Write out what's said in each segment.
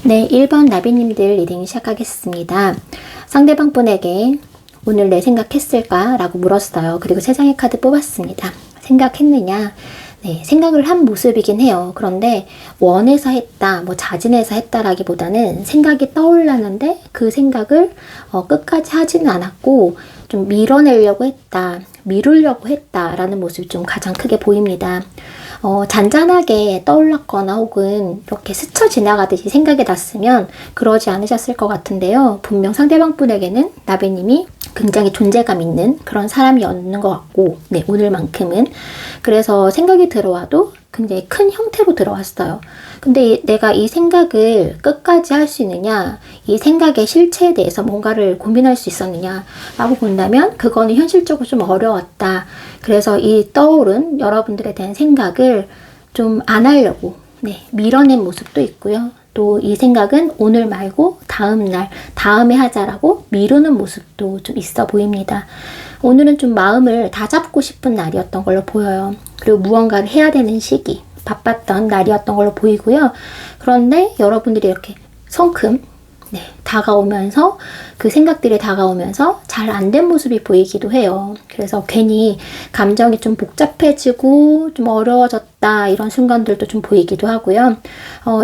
네, 1번 나비님들 리딩 시작하겠습니다. 상대방 분에게 오늘 내 생각했을까? 라고 물었어요. 그리고 3장의 카드 뽑았습니다. 생각했느냐? 네, 생각을 한 모습이긴 해요. 그런데 원해서 했다, 자진해서 했다라기보다는 생각이 떠올랐는데 그 생각을 끝까지 하지는 않았고 좀 밀어내려고 했다, 미루려고 했다라는 모습이 좀 가장 크게 보입니다. 잔잔하게 떠올랐거나 혹은 이렇게 스쳐 지나가듯이 생각이 났으면 그러지 않으셨을 것 같은데요. 분명 상대방 분에게는 나비님이 굉장히 존재감 있는 그런 사람이었는 것 같고, 네, 오늘만큼은. 그래서 생각이 들어와도 굉장히 큰 형태로 들어왔어요. 근데 내가 이 생각을 끝까지 할 수 있느냐, 이 생각의 실체에 대해서 뭔가를 고민할 수 있었느냐 라고 본다면 그거는 현실적으로 좀 어려웠다. 그래서 이 떠오른 여러분들에 대한 생각을 좀 안 하려고 밀어낸 모습도 있고요. 또 이 생각은 오늘 말고 다음날, 다음에 하자라고 미루는 모습도 좀 있어 보입니다. 오늘은 좀 마음을 다잡고 싶은 날이었던 걸로 보여요. 그리고 무언가를 해야 되는 시기, 바빴던 날이었던 걸로 보이고요. 그런데 여러분들이 이렇게 성큼 다가오면서 그 생각들이 다가오면서 잘 안 된 모습이 보이기도 해요. 그래서 괜히 감정이 좀 복잡해지고 좀 어려워졌다 이런 순간들도 좀 보이기도 하고요.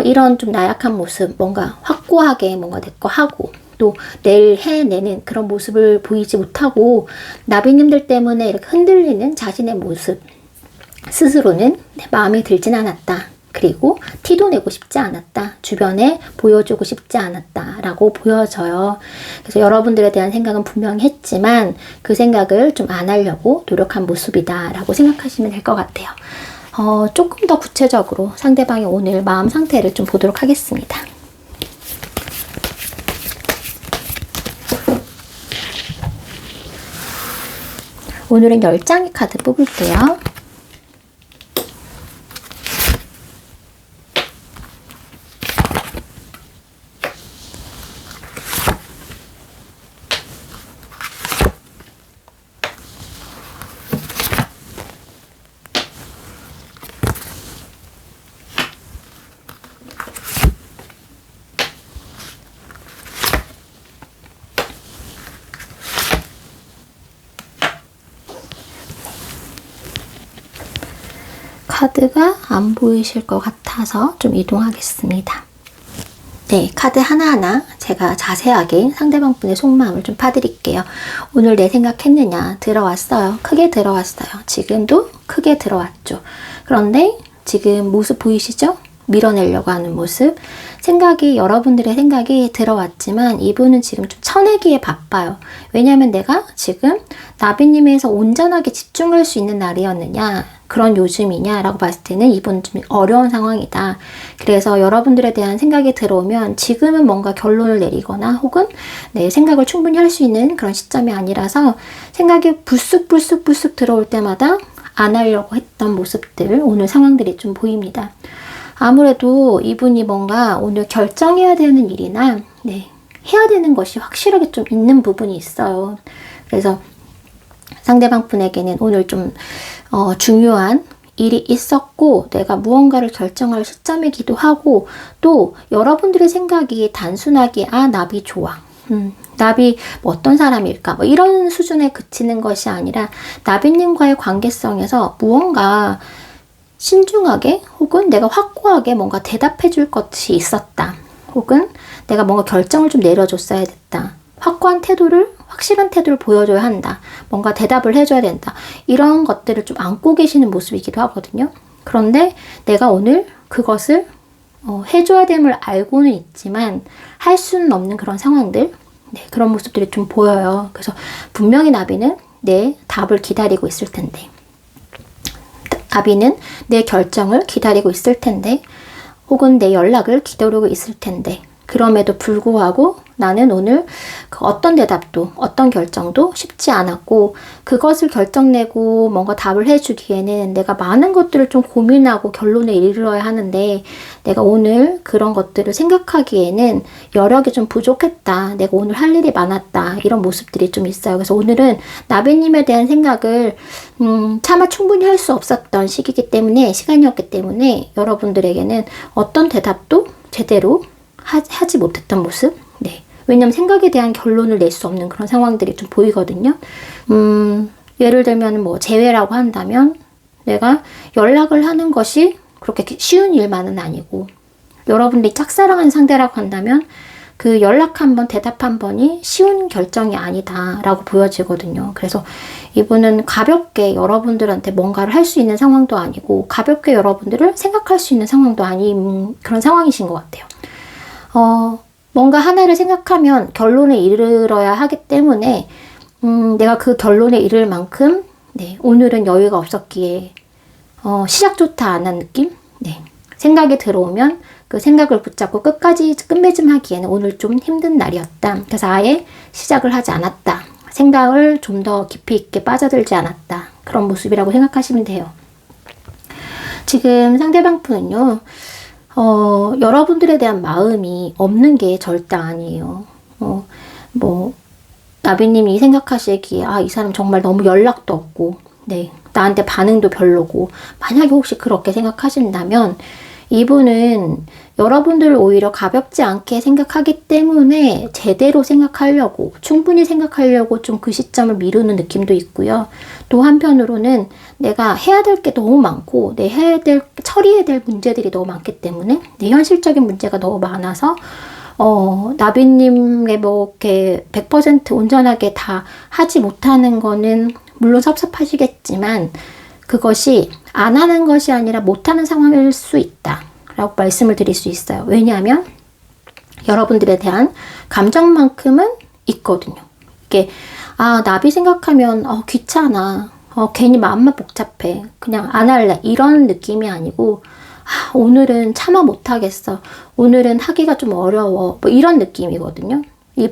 이런 좀 나약한 모습, 뭔가 확고하게 뭔가 내 거 하고 또 내일 해내는 그런 모습을 보이지 못하고 나비님들 때문에 이렇게 흔들리는 자신의 모습 스스로는 마음에 들진 않았다. 그리고 티도 내고 싶지 않았다. 주변에 보여주고 싶지 않았다. 라고 보여져요. 그래서 여러분들에 대한 생각은 분명히 했지만 그 생각을 좀 안 하려고 노력한 모습이다. 라고 생각하시면 될 것 같아요. 조금 더 구체적으로 상대방의 오늘 마음 상태를 좀 보도록 하겠습니다. 오늘은 10장의 카드 뽑을게요. 카드가 안 보이실 것 같아서 좀 이동하겠습니다. 네, 카드 하나하나 제가 자세하게 상대방 분의 속마음을 좀 파드릴게요. 오늘 내 생각했느냐? 들어왔어요. 크게 들어왔어요. 지금도 크게 들어왔죠. 그런데 지금 모습 보이시죠? 밀어내려고 하는 모습. 여러분들의 생각이 들어왔지만 이분은 지금 좀 쳐내기에 바빠요. 왜냐하면 내가 지금 나비님에서 온전하게 집중할 수 있는 날이었느냐, 그런 요즘이냐 라고 봤을 때는 이분은 좀 어려운 상황이다. 그래서 여러분들에 대한 생각이 들어오면 지금은 뭔가 결론을 내리거나 혹은 내 생각을 충분히 할 수 있는 그런 시점이 아니라서 생각이 불쑥 들어올 때마다 안 하려고 했던 모습들, 오늘 상황들이 좀 보입니다. 아무래도 이분이 뭔가 오늘 결정해야 되는 일이나 해야 되는 것이 확실하게 좀 있는 부분이 있어요. 그래서 상대방 분에게는 오늘 좀 중요한 일이 있었고 내가 무언가를 결정할 시점이기도 하고 또 여러분들의 생각이 단순하게 나비 좋아. 나비 뭐 어떤 사람일까? 뭐 이런 수준에 그치는 것이 아니라 나비님과의 관계성에서 무언가 신중하게 혹은 내가 확고하게 뭔가 대답해 줄 것이 있었다. 혹은 내가 뭔가 결정을 좀 내려줬어야 됐다. 확실한 태도를 보여줘야 한다. 뭔가 대답을 해줘야 된다. 이런 것들을 좀 안고 계시는 모습이기도 하거든요. 그런데 내가 오늘 그것을 해줘야 됨을 알고는 있지만 할 수는 없는 그런 상황들, 그런 모습들이 좀 보여요. 그래서 분명히 나비는 내 답을 기다리고 있을 텐데, 나비는 내 결정을 기다리고 있을 텐데, 혹은 내 연락을 기다리고 있을 텐데, 그럼에도 불구하고 나는 오늘 그 어떤 대답도 어떤 결정도 쉽지 않았고 그것을 결정내고 뭔가 답을 해주기에는 내가 많은 것들을 좀 고민하고 결론에 이르러야 하는데 내가 오늘 그런 것들을 생각하기에는 여력이 좀 부족했다. 내가 오늘 할 일이 많았다. 이런 모습들이 좀 있어요. 그래서 오늘은 나비님에 대한 생각을 차마 충분히 할 수 없었던 시간이었기 때문에 여러분들에게는 어떤 대답도 제대로 하지 못했던 모습? 왜냐면 생각에 대한 결론을 낼 수 없는 그런 상황들이 좀 보이거든요. 예를 들면 뭐 재회라고 한다면 내가 연락을 하는 것이 그렇게 쉬운 일만은 아니고 여러분들이 짝사랑하는 상대라고 한다면 그 연락 한 번, 대답 한 번이 쉬운 결정이 아니다 라고 보여지거든요. 그래서 이분은 가볍게 여러분들한테 뭔가를 할 수 있는 상황도 아니고 가볍게 여러분들을 생각할 수 있는 상황도 아닌 그런 상황이신 것 같아요. 뭔가 하나를 생각하면 결론에 이르러야 하기 때문에 내가 그 결론에 이를 만큼 오늘은 여유가 없었기에 시작조차 안 한 느낌? 생각이 들어오면 그 생각을 붙잡고 끝까지 끝맺음하기에는 오늘 좀 힘든 날이었다. 그래서 아예 시작을 하지 않았다. 생각을 좀 더 깊이 있게 빠져들지 않았다. 그런 모습이라고 생각하시면 돼요. 지금 상대방 분은요. 여러분들에 대한 마음이 없는 게 절대 아니에요. 나비님이 생각하시기에, 이 사람 정말 너무 연락도 없고, 나한테 반응도 별로고, 만약에 혹시 그렇게 생각하신다면, 이분은 여러분들을 오히려 가볍지 않게 생각하기 때문에 제대로 생각하려고, 충분히 생각하려고 좀 그 시점을 미루는 느낌도 있고요. 또 한편으로는 내가 해야 될 게 너무 많고, 처리해야 될 문제들이 너무 많기 때문에, 내 현실적인 문제가 너무 많아서, 나비님의 이렇게 100% 온전하게 다 하지 못하는 거는 물론 섭섭하시겠지만, 그것이 안 하는 것이 아니라 못하는 상황일 수 있다 라고 말씀을 드릴 수 있어요. 왜냐하면 여러분들에 대한 감정만큼은 있거든요. 이게 나비 생각하면 귀찮아, 괜히 마음만 복잡해, 그냥 안 할래, 이런 느낌이 아니고 오늘은 차마 못하겠어, 오늘은 하기가 좀 어려워, 뭐 이런 느낌이거든요. 이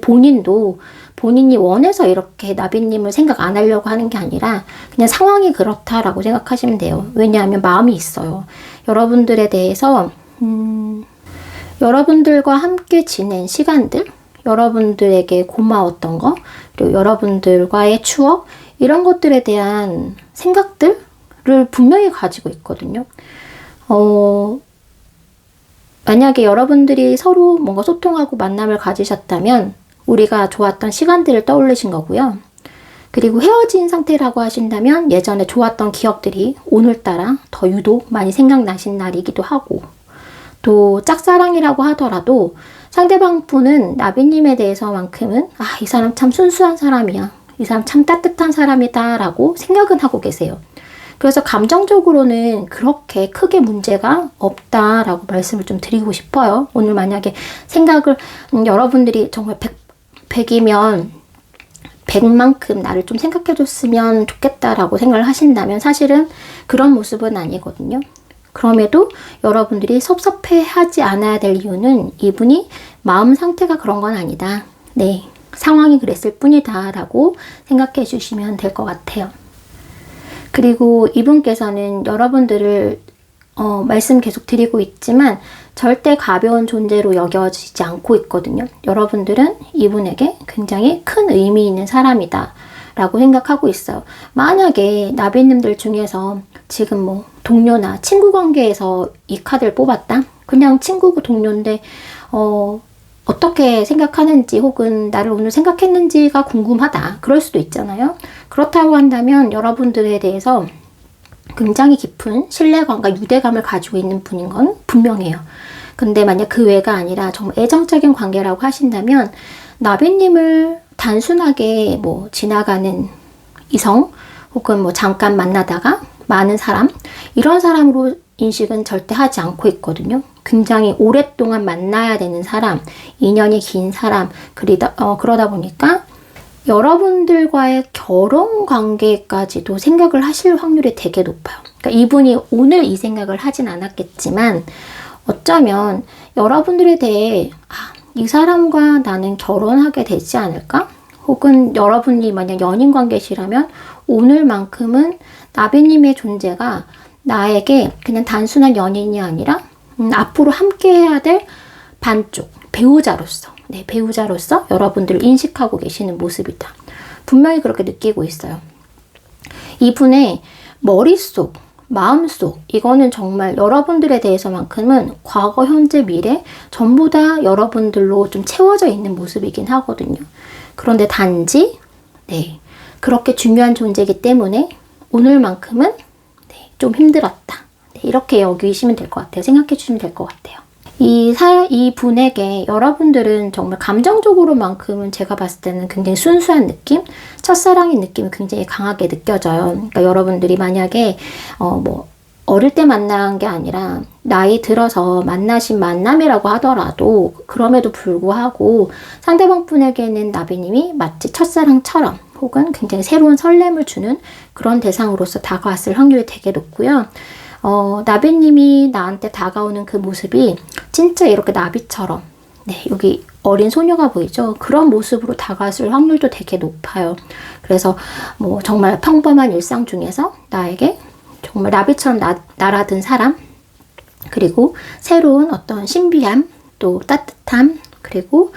본인이 원해서 이렇게 나비님을 생각 안 하려고 하는 게 아니라 그냥 상황이 그렇다라고 생각하시면 돼요. 왜냐하면 마음이 있어요. 여러분들에 대해서 여러분들과 함께 지낸 시간들, 여러분들에게 고마웠던 거, 그리고 여러분들과의 추억, 이런 것들에 대한 생각들을 분명히 가지고 있거든요. 만약에 여러분들이 서로 뭔가 소통하고 만남을 가지셨다면 우리가 좋았던 시간들을 떠올리신 거고요. 그리고 헤어진 상태라고 하신다면 예전에 좋았던 기억들이 오늘따라 더 유독 많이 생각나신 날이기도 하고, 또 짝사랑이라고 하더라도 상대방 분은 나비님에 대해서만큼은 이 사람 참 순수한 사람이야, 이 사람 참 따뜻한 사람이다 라고 생각은 하고 계세요. 그래서 감정적으로는 그렇게 크게 문제가 없다라고 말씀을 좀 드리고 싶어요. 오늘 만약에 생각을 여러분들이 정말 100이면 100만큼 나를 좀 생각해 줬으면 좋겠다라고 생각을 하신다면 사실은 그런 모습은 아니거든요. 그럼에도 여러분들이 섭섭해하지 않아야 될 이유는 이분이 마음 상태가 그런 건 아니다. 상황이 그랬을 뿐이다 라고 생각해 주시면 될 것 같아요. 그리고 이분께서는 여러분들을 말씀 계속 드리고 있지만 절대 가벼운 존재로 여겨지지 않고 있거든요. 여러분들은 이분에게 굉장히 큰 의미 있는 사람이다 라고 생각하고 있어요. 만약에 나비님들 중에서 지금 동료나 친구 관계에서 이 카드를 뽑았다? 그냥 친구고 동료인데 어떻게 생각하는지 혹은 나를 오늘 생각했는지가 궁금하다. 그럴 수도 있잖아요. 그렇다고 한다면 여러분들에 대해서 굉장히 깊은 신뢰감과 유대감을 가지고 있는 분인 건 분명해요. 근데 만약 그 외가 아니라 정말 애정적인 관계라고 하신다면 나비님을 단순하게 뭐 지나가는 이성 혹은 뭐 잠깐 만나다가 많은 사람 이런 사람으로 인식은 절대 하지 않고 있거든요. 굉장히 오랫동안 만나야 되는 사람, 인연이 긴 사람, 그러다 보니까 여러분들과의 결혼 관계까지도 생각을 하실 확률이 되게 높아요. 그러니까 이분이 오늘 이 생각을 하진 않았겠지만 어쩌면 여러분들에 대해 이 사람과 나는 결혼하게 되지 않을까? 혹은 여러분이 만약 연인 관계시라면 오늘만큼은 나비님의 존재가 나에게 그냥 단순한 연인이 아니라 앞으로 함께 해야 될 반쪽, 배우자로서 배우자로서 여러분들을 인식하고 계시는 모습이다. 분명히 그렇게 느끼고 있어요. 이분의 머릿속, 마음속 이거는 정말 여러분들에 대해서만큼은 과거, 현재, 미래 전부 다 여러분들로 좀 채워져 있는 모습이긴 하거든요. 그런데 단지 그렇게 중요한 존재이기 때문에 오늘만큼은 좀 힘들었다. 이렇게 여기시면 될 것 같아요. 생각해 주시면 될 것 같아요. 이 분에게 여러분들은 정말 감정적으로만큼은 제가 봤을 때는 굉장히 순수한 느낌? 첫사랑의 느낌이 굉장히 강하게 느껴져요. 그러니까 여러분들이 만약에 어릴 때 만난 게 아니라 나이 들어서 만나신 만남이라고 하더라도 그럼에도 불구하고 상대방 분에게는 나비님이 마치 첫사랑처럼 혹은 굉장히 새로운 설렘을 주는 그런 대상으로서 다가왔을 확률이 되게 높고요. 나비님이 나한테 다가오는 그 모습이 진짜 이렇게 나비처럼 여기 어린 소녀가 보이죠? 그런 모습으로 다가왔을 확률도 되게 높아요. 그래서 뭐 정말 평범한 일상 중에서 나에게 정말 나비처럼 날아든 사람 그리고 새로운 어떤 신비함 또 따뜻함 그리고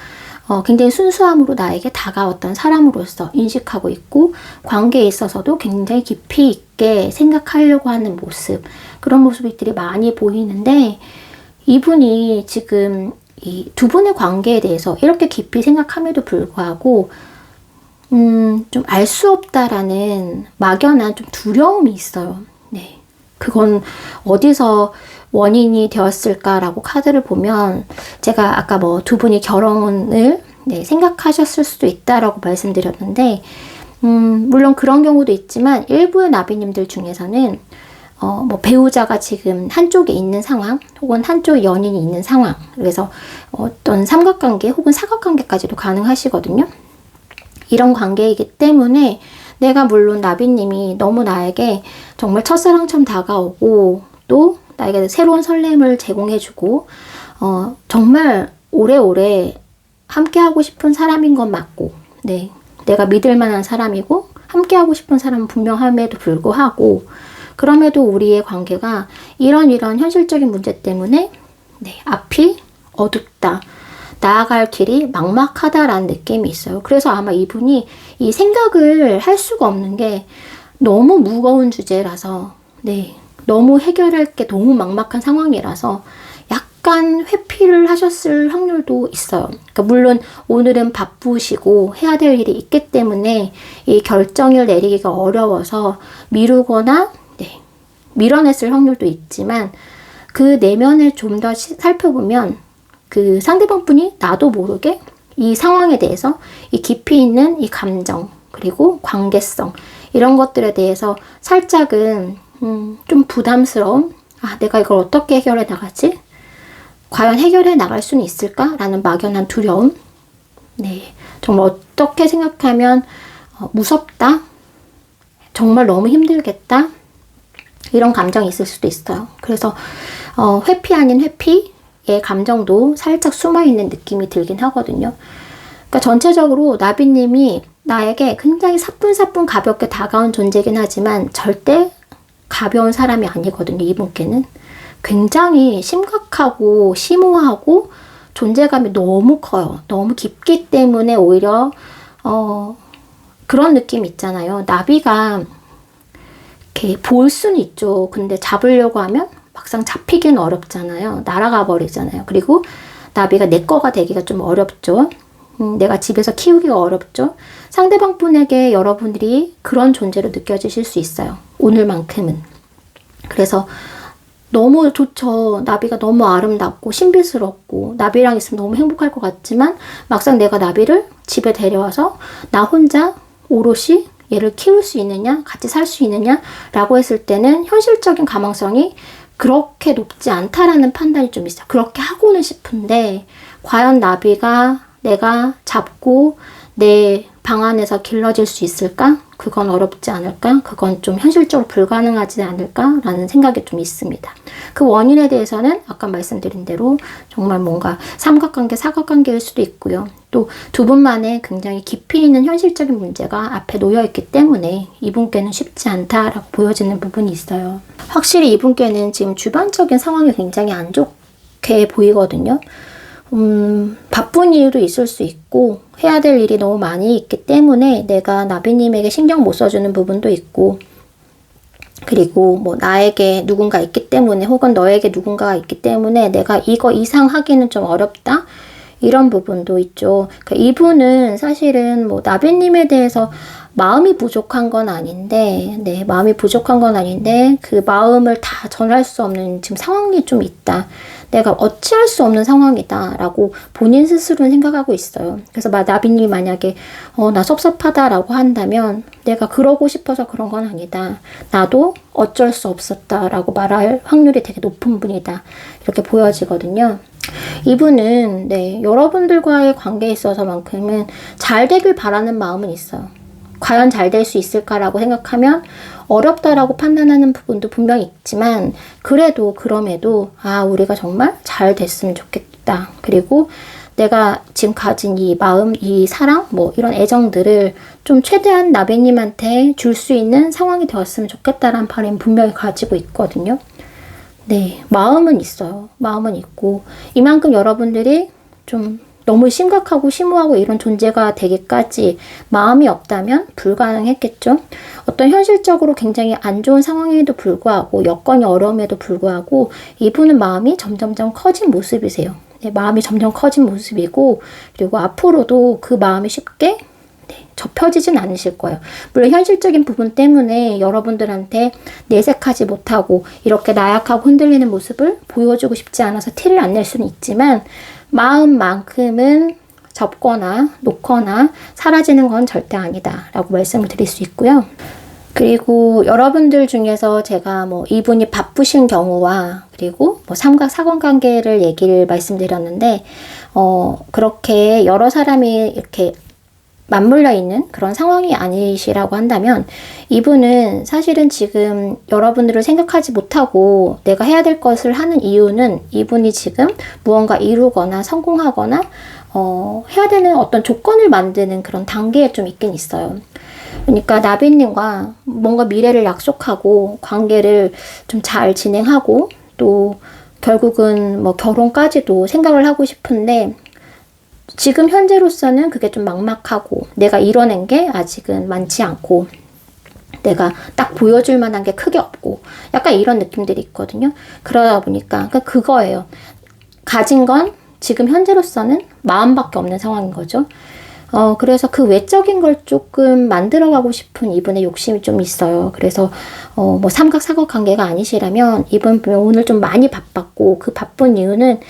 굉장히 순수함으로 나에게 다가왔던 사람으로서 인식하고 있고 관계에 있어서도 굉장히 깊이 있게 생각하려고 하는 모습 그런 모습들이 많이 보이는데 이분이 지금 이 두 분의 관계에 대해서 이렇게 깊이 생각함에도 불구하고 좀 알 수 없다라는 막연한 좀 두려움이 있어요. 그건 어디서 원인이 되었을까라고 카드를 보면 제가 아까 두 분이 결혼을 생각하셨을 수도 있다라고 말씀드렸는데 물론 그런 경우도 있지만 일부의 나비님들 중에서는 배우자가 지금 한쪽에 있는 상황 혹은 한쪽 연인이 있는 상황 그래서 어떤 삼각관계 혹은 사각관계까지도 가능하시거든요. 이런 관계이기 때문에 내가 물론 나비님이 너무 나에게 정말 첫사랑처럼 다가오고 또 나에게 새로운 설렘을 제공해주고 정말 오래오래 함께하고 싶은 사람인 건 맞고 내가 믿을 만한 사람이고 함께하고 싶은 사람은 분명함에도 불구하고 그럼에도 우리의 관계가 이런 현실적인 문제 때문에 앞이 어둡다. 나아갈 길이 막막하다라는 느낌이 있어요. 그래서 아마 이분이 이 생각을 할 수가 없는 게 너무 무거운 주제라서 너무 해결할 게 너무 막막한 상황이라서 약간 회피를 하셨을 확률도 있어요. 그러니까 물론 오늘은 바쁘시고 해야 될 일이 있기 때문에 이 결정을 내리기가 어려워서 미루거나 밀어냈을 확률도 있지만 그 내면을 좀 더 살펴보면 그 상대방 분이 나도 모르게 이 상황에 대해서 이 깊이 있는 이 감정 그리고 관계성 이런 것들에 대해서 살짝은 좀 부담스러움 내가 이걸 어떻게 해결해 나가지? 과연 해결해 나갈 수는 있을까? 라는 막연한 두려움 정말 어떻게 생각하면 무섭다? 정말 너무 힘들겠다? 이런 감정이 있을 수도 있어요. 그래서 회피 아닌 회피의 감정도 살짝 숨어있는 느낌이 들긴 하거든요. 그러니까 전체적으로 나비님이 나에게 굉장히 사뿐사뿐 가볍게 다가온 존재긴 하지만 절대 가벼운 사람이 아니거든요. 이분께는 굉장히 심각하고 심오하고 존재감이 너무 커요. 너무 깊기 때문에 오히려 그런 느낌 있잖아요. 나비가 이렇게 볼 수는 있죠. 근데 잡으려고 하면 막상 잡히기는 어렵잖아요. 날아가 버리잖아요. 그리고 나비가 내 거가 되기가 좀 어렵죠. 내가 집에서 키우기가 어렵죠. 상대방 분에게 여러분들이 그런 존재로 느껴지실 수 있어요. 오늘만큼은. 그래서 너무 좋죠. 나비가 너무 아름답고 신비스럽고 나비랑 있으면 너무 행복할 것 같지만 막상 내가 나비를 집에 데려와서 나 혼자 오롯이 얘를 키울 수 있느냐, 같이 살 수 있느냐 라고 했을 때는 현실적인 가망성이 그렇게 높지 않다라는 판단이 좀 있어요. 그렇게 하고는 싶은데 과연 나비가 내가 잡고 내 방 안에서 길러질 수 있을까? 그건 어렵지 않을까? 그건 좀 현실적으로 불가능하지 않을까라는 생각이 좀 있습니다. 그 원인에 대해서는 아까 말씀드린 대로 정말 뭔가 삼각관계, 사각관계일 수도 있고요. 또 두 분만의 굉장히 깊이 있는 현실적인 문제가 앞에 놓여 있기 때문에 이분께는 쉽지 않다라고 보여지는 부분이 있어요. 확실히 이분께는 지금 주변적인 상황이 굉장히 안 좋게 보이거든요. 바쁜 이유도 있을 수 있고 해야 될 일이 너무 많이 있기 때문에 내가 나비님에게 신경 못 써주는 부분도 있고 그리고 뭐 나에게 누군가 있기 때문에 혹은 너에게 누군가가 있기 때문에 내가 이거 이상 하기는 좀 어렵다 이런 부분도 있죠. 그러니까 이분은 사실은 뭐 나비님에 대해서 마음이 부족한 건 아닌데, 네, 마음이 부족한 건 아닌데, 그 마음을 다 전할 수 없는 지금 상황이 좀 있다. 내가 어찌할 수 없는 상황이다. 라고 본인 스스로는 생각하고 있어요. 그래서 나비님이 만약에, 나 섭섭하다. 라고 한다면, 내가 그러고 싶어서 그런 건 아니다. 나도 어쩔 수 없었다. 라고 말할 확률이 되게 높은 분이다. 이렇게 보여지거든요. 이분은, 네, 여러분들과의 관계에 있어서만큼은 잘 되길 바라는 마음은 있어요. 과연 잘 될 수 있을까라고 생각하면 어렵다라고 판단하는 부분도 분명히 있지만 그래도 그럼에도 우리가 정말 잘 됐으면 좋겠다. 그리고 내가 지금 가진 이 마음, 이 사랑, 뭐 이런 애정들을 좀 최대한 나비님한테 줄 수 있는 상황이 되었으면 좋겠다라는 바람이 분명히 가지고 있거든요. 네, 마음은 있어요. 마음은 있고 이만큼 여러분들이 좀 너무 심각하고 심오하고 이런 존재가 되기까지 마음이 없다면 불가능했겠죠. 어떤 현실적으로 굉장히 안 좋은 상황에도 불구하고 여건이 어려움에도 불구하고 이분은 마음이 점점점 커진 모습이세요. 네, 마음이 점점 커진 모습이고 그리고 앞으로도 그 마음이 쉽게 접혀지진 않으실 거예요. 물론 현실적인 부분 때문에 여러분들한테 내색하지 못하고 이렇게 나약하고 흔들리는 모습을 보여주고 싶지 않아서 티를 안 낼 수는 있지만 마음만큼은 접거나 놓거나 사라지는 건 절대 아니다 라고 말씀을 드릴 수 있고요. 그리고 여러분들 중에서 제가 뭐 이분이 바쁘신 경우와 그리고 뭐 삼각 사관관계를 얘기를 말씀드렸는데 그렇게 여러 사람이 이렇게 맞물려 있는 그런 상황이 아니시라고 한다면 이분은 사실은 지금 여러분들을 생각하지 못하고 내가 해야 될 것을 하는 이유는 이분이 지금 무언가 이루거나 성공하거나 해야 되는 어떤 조건을 만드는 그런 단계에 좀 있긴 있어요. 그러니까 나비님과 뭔가 미래를 약속하고 관계를 좀 잘 진행하고 또 결국은 뭐 결혼까지도 생각을 하고 싶은데 지금 현재로서는 그게 좀 막막하고 내가 이뤄낸 게 아직은 많지 않고 내가 딱 보여줄 만한 게 크게 없고 약간 이런 느낌들이 있거든요. 그러다 보니까 그거예요. 가진 건 지금 현재로서는 마음밖에 없는 상황인 거죠. 그래서 그 외적인 걸 조금 만들어가고 싶은 이분의 욕심이 좀 있어요. 그래서 뭐 삼각사각 관계가 아니시라면 이분 오늘 좀 많이 바빴고 그 바쁜 이유는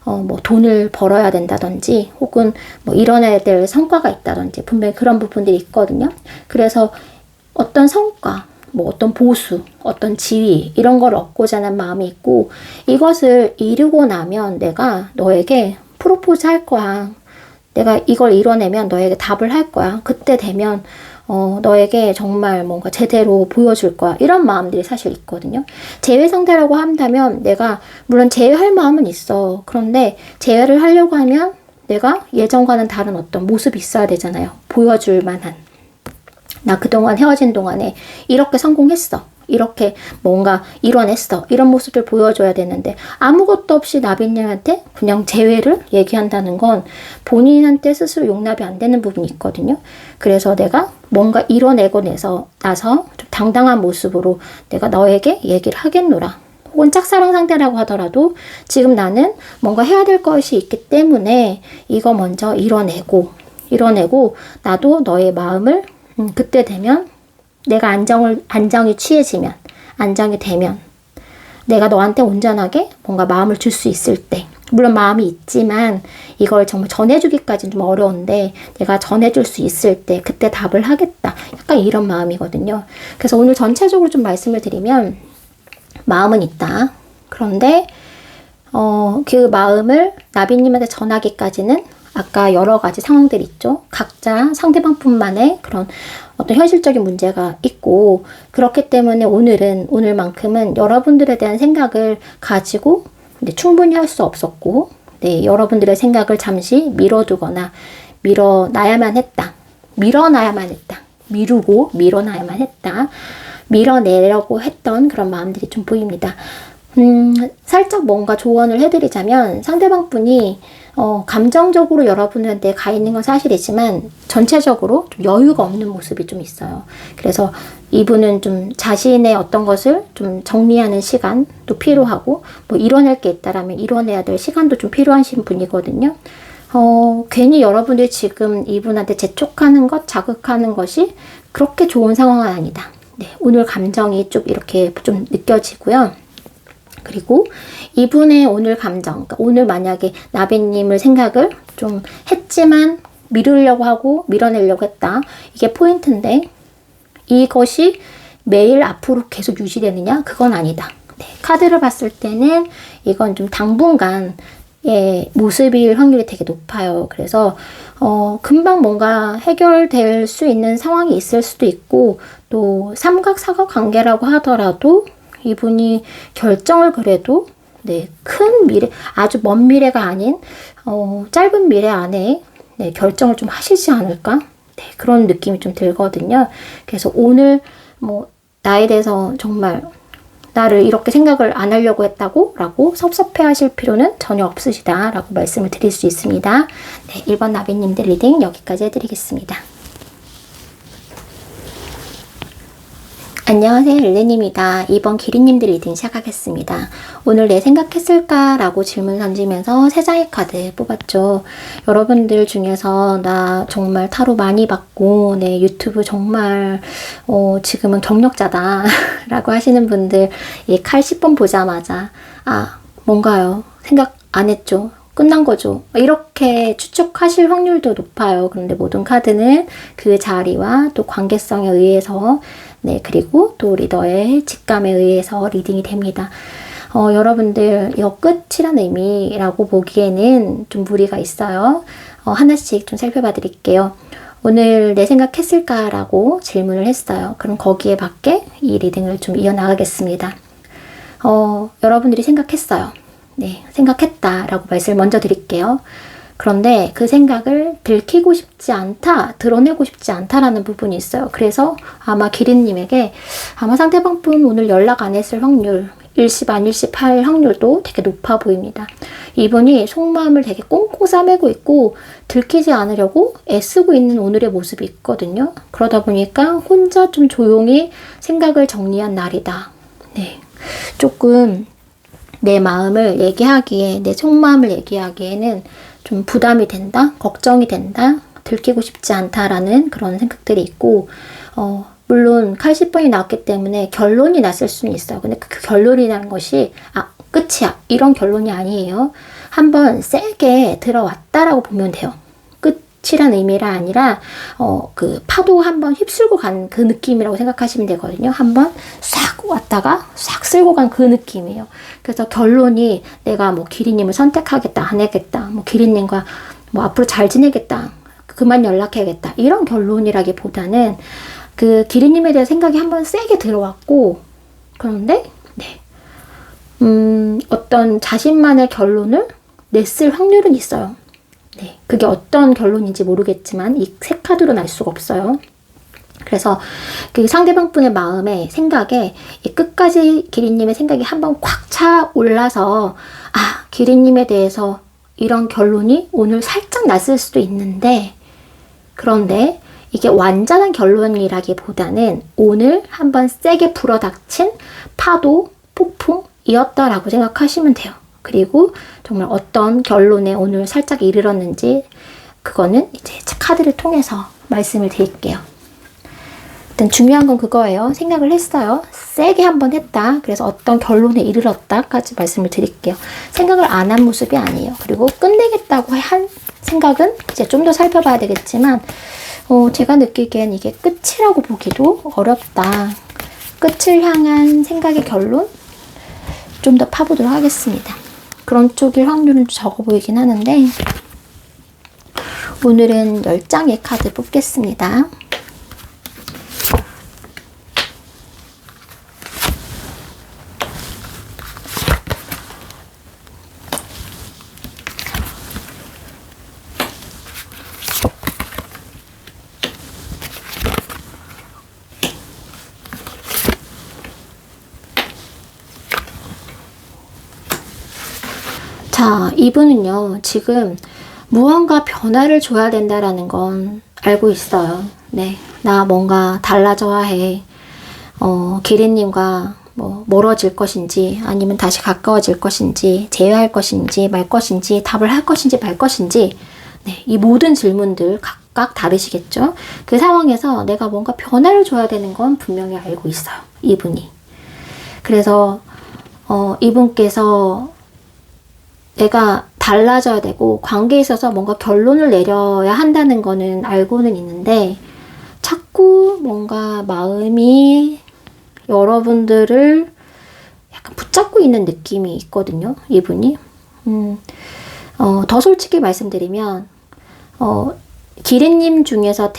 뭐 돈을 벌어야 된다든지 혹은 뭐 이뤄내야 될 성과가 있다든지 분명히 그런 부분들이 있거든요. 그래서 어떤 성과, 뭐 어떤 보수, 어떤 지위 이런 걸 얻고자 하는 마음이 있고 이것을 이루고 나면 내가 너에게 프로포즈 할 거야. 내가 이걸 이뤄내면 너에게 답을 할 거야. 그때 되면 너에게 정말 뭔가 제대로 보여줄 거야. 이런 마음들이 사실 있거든요. 재회 상대라고 한다면 내가 물론 재회할 마음은 있어. 그런데 재회를 하려고 하면 내가 예전과는 다른 어떤 모습이 있어야 되잖아요. 보여줄 만한. 나 그동안 헤어진 동안에 이렇게 성공했어. 이렇게 뭔가 이뤄냈어. 이런 모습을 보여줘야 되는데 아무것도 없이 나비님한테 그냥 재회를 얘기한다는 건 본인한테 스스로 용납이 안 되는 부분이 있거든요. 그래서 내가 뭔가 이뤄내고 나서 좀 당당한 모습으로 내가 너에게 얘기를 하겠노라. 혹은 짝사랑 상대라고 하더라도 지금 나는 뭔가 해야 될 것이 있기 때문에 이거 먼저 이뤄내고 나도 너의 마음을 그때 되면 내가 안정이 취해지면, 안정이 되면, 내가 너한테 온전하게 뭔가 마음을 줄 수 있을 때, 물론 마음이 있지만 이걸 정말 전해주기까지는 좀 어려운데 내가 전해줄 수 있을 때 그때 답을 하겠다. 약간 이런 마음이거든요. 그래서 오늘 전체적으로 좀 말씀을 드리면 마음은 있다. 그런데 그 마음을 나비님한테 전하기까지는 아까 여러 가지 상황들이 있죠. 각자 상대방뿐만의 그런 어떤 현실적인 문제가 있고 그렇기 때문에 오늘만큼은 여러분들에 대한 생각을 가지고 충분히 할 수 없었고 여러분들의 생각을 잠시 밀어두거나 밀어놔야만 했다. 밀어내려고 했던 그런 마음들이 좀 보입니다. 살짝 뭔가 조언을 해드리자면 상대방 분이 감정적으로 여러분한테 가 있는 건 사실이지만 전체적으로 좀 여유가 없는 모습이 좀 있어요. 그래서 이분은 좀 자신의 어떤 것을 좀 정리하는 시간도 필요하고 뭐 이뤄낼 게 있다라면 이뤄내야 될 시간도 좀 필요하신 분이거든요. 괜히 여러분들이 지금 이분한테 재촉하는 것, 자극하는 것이 그렇게 좋은 상황은 아니다. 네, 오늘 감정이 좀 이렇게 좀 느껴지고요. 그리고 이분의 오늘 감정, 그러니까 오늘 만약에 나비님을 생각을 좀 했지만 미루려고 하고 밀어내려고 했다. 이게 포인트인데 이것이 매일 앞으로 계속 유지되느냐? 그건 아니다. 네, 카드를 봤을 때는 이건 좀 당분간의 모습일 확률이 되게 높아요. 그래서 금방 뭔가 해결될 수 있는 상황이 있을 수도 있고 또 삼각, 사각 관계라고 하더라도 이분이 결정을 그래도 큰 미래, 아주 먼 미래가 아닌 짧은 미래 안에 결정을 좀 하시지 않을까? 그런 느낌이 좀 들거든요. 그래서 오늘 뭐 나에 대해서 정말 나를 이렇게 생각을 안 하려고 했다고 라고 섭섭해 하실 필요는 전혀 없으시다 라고 말씀을 드릴 수 있습니다. 1번 나비님들 리딩 여기까지 해드리겠습니다. 안녕하세요, 릴레님입니다. 2번 기린님들 리딩 시작하겠습니다. 오늘 내 생각했을까? 라고 질문 던지면서 3장의 카드 뽑았죠. 여러분들 중에서 나 정말 타로 많이 받고 유튜브 정말 지금은 경력자다 라고 하시는 분들 이 칼 10번 보자마자 뭔가요? 생각 안 했죠? 끝난 거죠. 이렇게 추측하실 확률도 높아요. 그런데 모든 카드는 그 자리와 또 관계성에 의해서 그리고 또 리더의 직감에 의해서 리딩이 됩니다. 여러분들 이거 끝이라는 의미라고 보기에는 좀 무리가 있어요. 하나씩 좀 살펴봐 드릴게요. 오늘 내 생각했을까? 라고 질문을 했어요. 그럼 거기에 맞게 이 리딩을 좀 이어나가겠습니다. 여러분들이 생각했어요. 생각했다 라고 말씀을 먼저 드릴게요. 그런데 그 생각을 들키고 싶지 않다, 드러내고 싶지 않다라는 부분이 있어요. 그래서 아마 기린님에게 아마 상대방 분 오늘 연락 안 했을 확률, 일시 반일시 할 확률도 되게 높아 보입니다. 이분이 속마음을 되게 꽁꽁 싸매고 있고 들키지 않으려고 애쓰고 있는 오늘의 모습이 있거든요. 그러다 보니까 혼자 좀 조용히 생각을 정리한 날이다. 조금 내 마음을 얘기하기에, 내 속마음을 얘기하기에는 좀 부담이 된다, 걱정이 된다, 들키고 싶지 않다라는 그런 생각들이 있고, 물론 칼 10번이 나왔기 때문에 결론이 났을 수는 있어요. 근데 그 결론이라는 것이 끝이야 이런 결론이 아니에요. 한번 세게 들어왔다라고 보면 돼요. 끝이란 의미가 아니라 그 파도 한번 휩쓸고 간 그 느낌이라고 생각하시면 되거든요. 한번 싹 왔다가 싹 쓸고 간 그 느낌이에요. 그래서 결론이 내가 뭐 기린님을 선택하겠다, 안 하겠다, 뭐 기린님과 뭐 앞으로 잘 지내겠다, 그만 연락해야겠다 이런 결론이라기보다는 그 기린님에 대한 생각이 한번 세게 들어왔고, 그런데 어떤 자신만의 결론을 냈을 확률은 있어요. 그게 어떤 결론인지 모르겠지만 이 세 카드로는 알 수가 없어요. 그래서 그 상대방 분의 마음에, 생각에 끝까지 기린님의 생각이 한번 꽉 차 올라서, 아, 기린님에 대해서 이런 결론이 오늘 살짝 났을 수도 있는데, 그런데 이게 완전한 결론이라기보다는 오늘 한번 세게 불어닥친 파도, 폭풍이었다라고 생각하시면 돼요. 그리고 정말 어떤 결론에 오늘 살짝 이르렀는지 그거는 이제 카드를 통해서 말씀을 드릴게요. 일단 중요한 건 그거예요. 생각을 했어요. 세게 한번 했다. 그래서 어떤 결론에 이르렀다까지 말씀을 드릴게요. 생각을 안 한 모습이 아니에요. 그리고 끝내겠다고 한 생각은 이제 좀 더 살펴봐야 되겠지만 제가 느끼기엔 이게 끝이라고 보기도 어렵다. 끝을 향한 생각의 결론? 좀 더 파보도록 하겠습니다. 그런 쪽일 확률은 적어 보이긴 하는데 오늘은 10장의 카드 뽑겠습니다. 자, 이분은요, 지금 무언가 변화를 줘야 된다라는 건 알고 있어요. 네, 나 뭔가 달라져야 해. 기린님과 뭐 멀어질 것인지, 아니면 다시 가까워질 것인지, 제외할 것인지, 말 것인지, 답을 할 것인지, 말 것인지, 네, 이 모든 질문들 각각 다르시겠죠? 그 상황에서 내가 뭔가 변화를 줘야 되는 건 분명히 알고 있어요. 이분이. 그래서, 이분께서 내가 달라져야 되고 관계에 있어서 뭔가 결론을 내려야 한다는 거는 알고는 있는데 자꾸 뭔가 마음이 여러분들을 약간 붙잡고 있는 느낌이 있거든요. 이분이. 더 솔직히 말씀드리면 기린님 중에서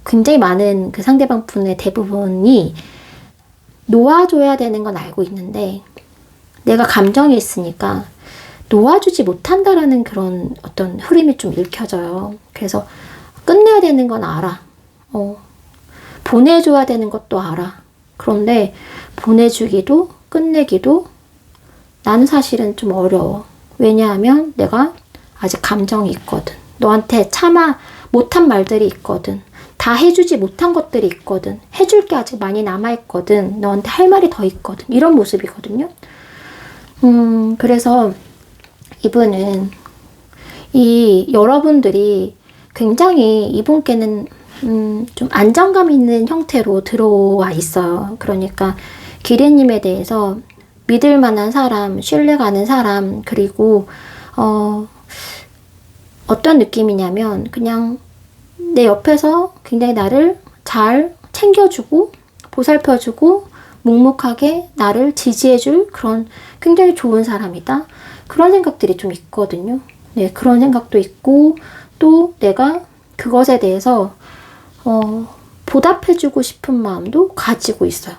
굉장히 많은 그 상대방 분의 대부분이 놓아줘야 되는 건 알고 있는데 내가 감정이 있으니까 놓아주지 못한다라는 그런 어떤 흐름이 좀 읽혀져요. 그래서 끝내야 되는 건 알아. 보내줘야 되는 것도 알아. 그런데 보내주기도 끝내기도 나는 사실은 좀 어려워. 왜냐하면 내가 아직 감정이 있거든. 너한테 참아 못한 말들이 있거든. 다 해주지 못한 것들이 있거든. 해줄 게 아직 많이 남아있거든. 너한테 할 말이 더 있거든. 이런 모습이거든요. 그래서 이분은 여러분들이 굉장히 이분께는 좀 안정감 있는 형태로 들어와 있어요. 그러니까 기린님에 대해서 믿을 만한 사람, 신뢰가는 사람, 그리고 어떤 느낌이냐면 그냥 내 옆에서 굉장히 나를 잘 챙겨주고 보살펴주고 묵묵하게 나를 지지해줄 그런 굉장히 좋은 사람이다. 그런 생각들이 좀 있거든요. 네, 그런 생각도 있고 또 내가 그것에 대해서 보답해주고 싶은 마음도 가지고 있어요.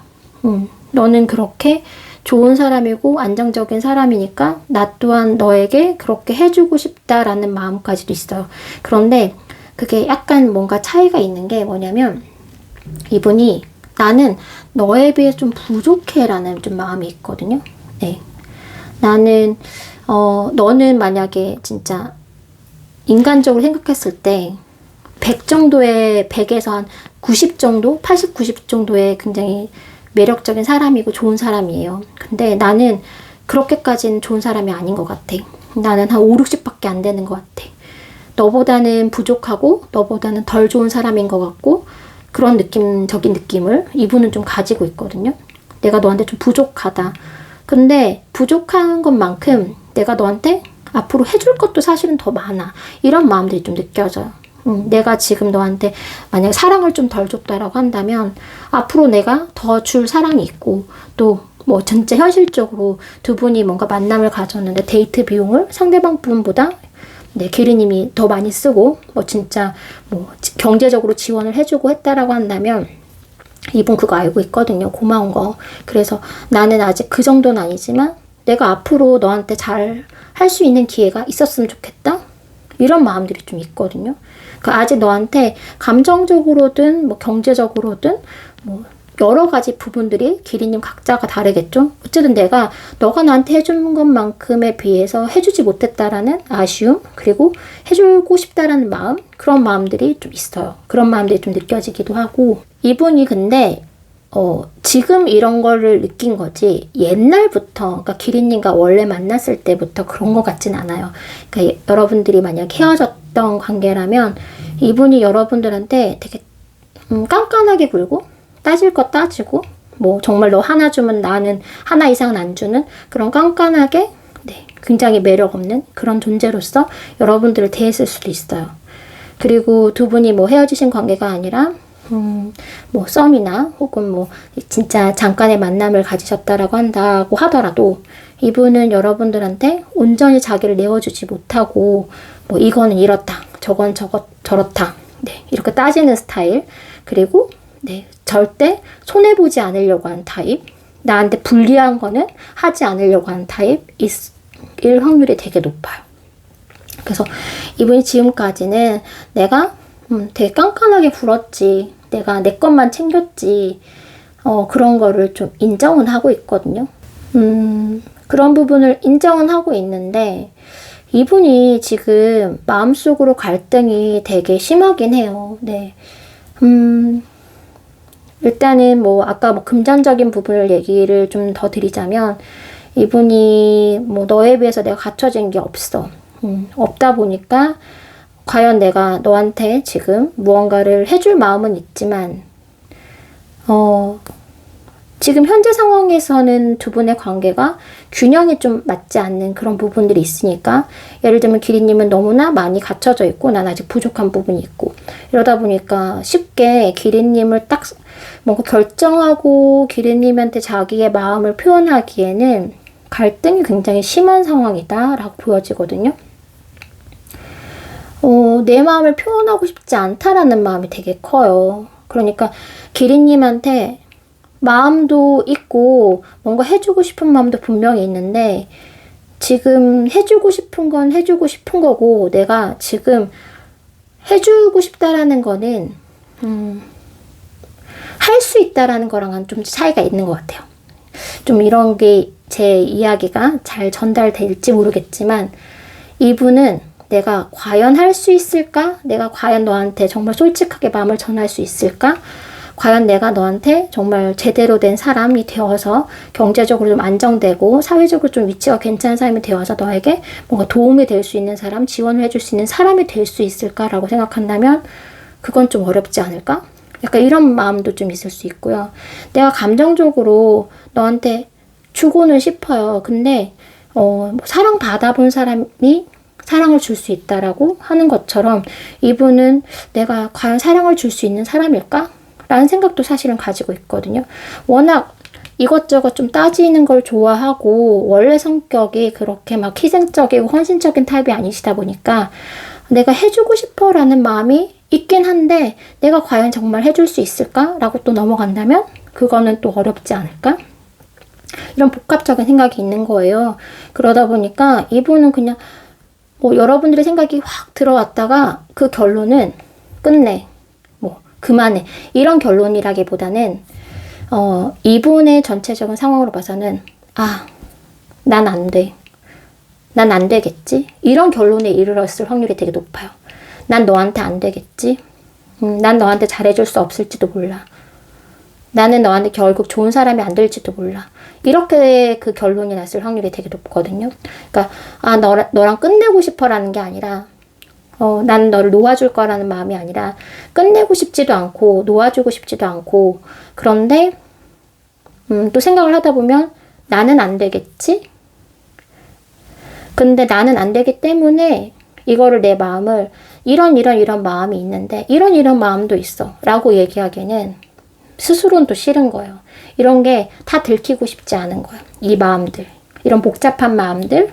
너는 그렇게 좋은 사람이고 안정적인 사람이니까 나 또한 너에게 그렇게 해주고 싶다라는 마음까지도 있어요. 그런데 그게 약간 뭔가 차이가 있는 게 뭐냐면 이분이 나는 너에 비해 좀 부족해라는 좀 마음이 있거든요. 네. 나는 너는 만약에 진짜 인간적으로 생각했을 때 100 정도의 100에서 한 90 정도, 80, 90 정도의 굉장히 매력적인 사람이고 좋은 사람이에요. 근데 나는 그렇게까지는 좋은 사람이 아닌 것 같아. 나는 한 5, 60밖에 안 되는 것 같아. 너보다는 부족하고 너보다는 덜 좋은 사람인 것 같고 그런 적인 느낌을 이분은 좀 가지고 있거든요. 내가 너한테 좀 부족하다. 근데 부족한 것만큼 내가 너한테 앞으로 해줄 것도 사실은 더 많아. 이런 마음들이 좀 느껴져요. 내가 지금 너한테 만약에 사랑을 좀 덜 줬다라고 한다면 앞으로 내가 더 줄 사랑이 있고 또 뭐 진짜 현실적으로 두 분이 뭔가 만남을 가졌는데 데이트 비용을 상대방 분보다 네, 기린님이 더 많이 쓰고 뭐 진짜 뭐 경제적으로 지원을 해주고 했다라고 한다면 이분 그거 알고 있거든요. 고마운 거. 그래서 나는 아직 그 정도는 아니지만 내가 앞으로 너한테 잘 할 수 있는 기회가 있었으면 좋겠다. 이런 마음들이 좀 있거든요. 그러니까 아직 너한테 감정적으로든 뭐 경제적으로든 뭐 여러 가지 부분들이 기린님 각자가 다르겠죠. 어쨌든 내가 너가 나한테 해준 것만큼에 비해서 해주지 못했다라는 아쉬움, 그리고 해주고 싶다라는 마음, 그런 마음들이 좀 있어요. 그런 마음들이 좀 느껴지기도 하고, 이분이 근데 지금 이런 거를 느낀 거지 옛날부터, 그러니까 기린님과 원래 만났을 때부터 그런 것 같진 않아요. 그러니까 여러분들이 만약 헤어졌던 관계라면 이분이 여러분들한테 되게 깐깐하게 굴고 따질 거 따지고, 뭐 정말 너 하나 주면 나는 하나 이상은 안 주는 그런 깐깐하게, 네, 굉장히 매력 없는 그런 존재로서 여러분들을 대했을 수도 있어요. 그리고 두 분이 뭐 헤어지신 관계가 아니라 뭐 썸이나 혹은 뭐 진짜 잠깐의 만남을 가지셨다라고 한다고 하더라도 이분은 여러분들한테 온전히 자기를 내어주지 못하고 뭐 이거는 이렇다, 저건 저렇다, 네, 이렇게 따지는 스타일, 그리고 네, 절대 손해보지 않으려고 하는 타입, 나한테 불리한 거는 하지 않으려고 하는 타입일 확률이 되게 높아요. 그래서 이분이 지금까지는 내가 되게 깐깐하게 굴었지, 내가 내 것만 챙겼지, 그런 거를 좀 인정은 하고 있거든요. 그런 부분을 인정은 하고 있는데 이분이 지금 마음속으로 갈등이 되게 심하긴 해요. 네. 일단은 뭐 아까 뭐 금전적인 부분을 얘기를 좀 더 드리자면 이분이 뭐 너에 비해서 내가 갖춰진 게 없어. 없다 보니까 과연 내가 너한테 지금 무언가를 해줄 마음은 있지만 지금 현재 상황에서는 두 분의 관계가 균형이 좀 맞지 않는 그런 부분들이 있으니까, 예를 들면 기린님은 너무나 많이 갖춰져 있고 난 아직 부족한 부분이 있고, 이러다 보니까 쉽게 기린님을 딱 뭔가 결정하고 기린님한테 자기의 마음을 표현하기에는 갈등이 굉장히 심한 상황이다 라고 보여지거든요. 내 마음을 표현하고 싶지 않다라는 마음이 되게 커요. 그러니까 기린님한테 마음도 있고 뭔가 해주고 싶은 마음도 분명히 있는데, 지금 해주고 싶은 건 해주고 싶은 거고 내가 지금 해주고 싶다라는 거는 할 수 있다라는 거랑은 좀 차이가 있는 것 같아요. 좀 이런 게 제 이야기가 잘 전달될지 모르겠지만 이분은 내가 과연 할 수 있을까? 내가 과연 너한테 정말 솔직하게 마음을 전할 수 있을까? 과연 내가 너한테 정말 제대로 된 사람이 되어서 경제적으로 좀 안정되고 사회적으로 좀 위치가 괜찮은 사람이 되어서 너에게 뭔가 도움이 될 수 있는 사람, 지원을 해줄 수 있는 사람이 될 수 있을까라고 생각한다면 그건 좀 어렵지 않을까? 약간 이런 마음도 좀 있을 수 있고요. 내가 감정적으로 너한테 주고는 싶어요. 근데 사랑 받아본 사람이 사랑을 줄 수 있다라고 하는 것처럼 이분은 내가 과연 사랑을 줄 수 있는 사람일까? 라는 생각도 사실은 가지고 있거든요. 워낙 이것저것 좀 따지는 걸 좋아하고 원래 성격이 그렇게 막 희생적이고 헌신적인 타입이 아니시다 보니까 내가 해주고 싶어 라는 마음이 있긴 한데 내가 과연 정말 해줄 수 있을까? 라고 또 넘어간다면 그거는 또 어렵지 않을까? 이런 복합적인 생각이 있는 거예요. 그러다 보니까 이분은 그냥 뭐 여러분들의 생각이 확 들어왔다가 그 결론은 끝내, 뭐 그만해, 이런 결론이라기보다는 이분의 전체적인 상황으로 봐서는 난 안 돼, 난 안 되겠지, 이런 결론에 이르렀을 확률이 되게 높아요. 난 너한테 안 되겠지, 난 너한테 잘해줄 수 없을지도 몰라, 나는 너한테 결국 좋은 사람이 안 될지도 몰라, 이렇게 그 결론이 났을 확률이 되게 높거든요. 그러니까 너랑 끝내고 싶어라는 게 아니라 나는 너를 놓아줄 거라는 마음이 아니라 끝내고 싶지도 않고 놓아주고 싶지도 않고, 그런데 또 생각을 하다 보면 나는 안 되겠지? 근데 나는 안 되기 때문에 이거를 내 마음을 이런 마음이 있는데 이런 마음도 있어 라고 얘기하기에는 스스로는 또 싫은 거예요. 이런 게 다 들키고 싶지 않은 거예요. 이 마음들, 이런 복잡한 마음들,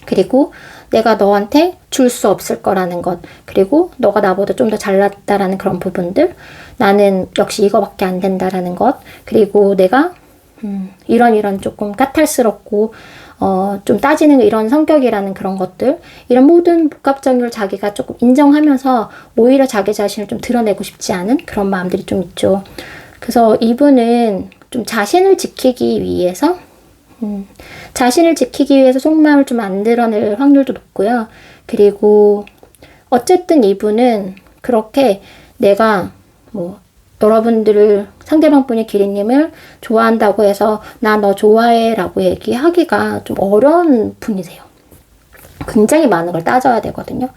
그리고 내가 너한테 줄 수 없을 거라는 것, 그리고 너가 나보다 좀 더 잘났다라는 그런 부분들, 나는 역시 이거밖에 안 된다라는 것, 그리고 내가 이런 조금 까탈스럽고 좀 따지는 이런 성격이라는 그런 것들, 이런 모든 복합적인 걸 자기가 조금 인정하면서 오히려 자기 자신을 좀 드러내고 싶지 않은 그런 마음들이 좀 있죠. 그래서 이분은 좀 자신을 지키기 위해서 속마음을 좀 안 드러낼 확률도 높고요. 그리고 어쨌든 이분은 그렇게 내가 뭐 여러분들을 상대방 분이 기린님을 좋아한다고 해서 나 너 좋아해 라고 얘기하기가 좀 어려운 분이세요. 굉장히 많은 걸 따져야 되거든요.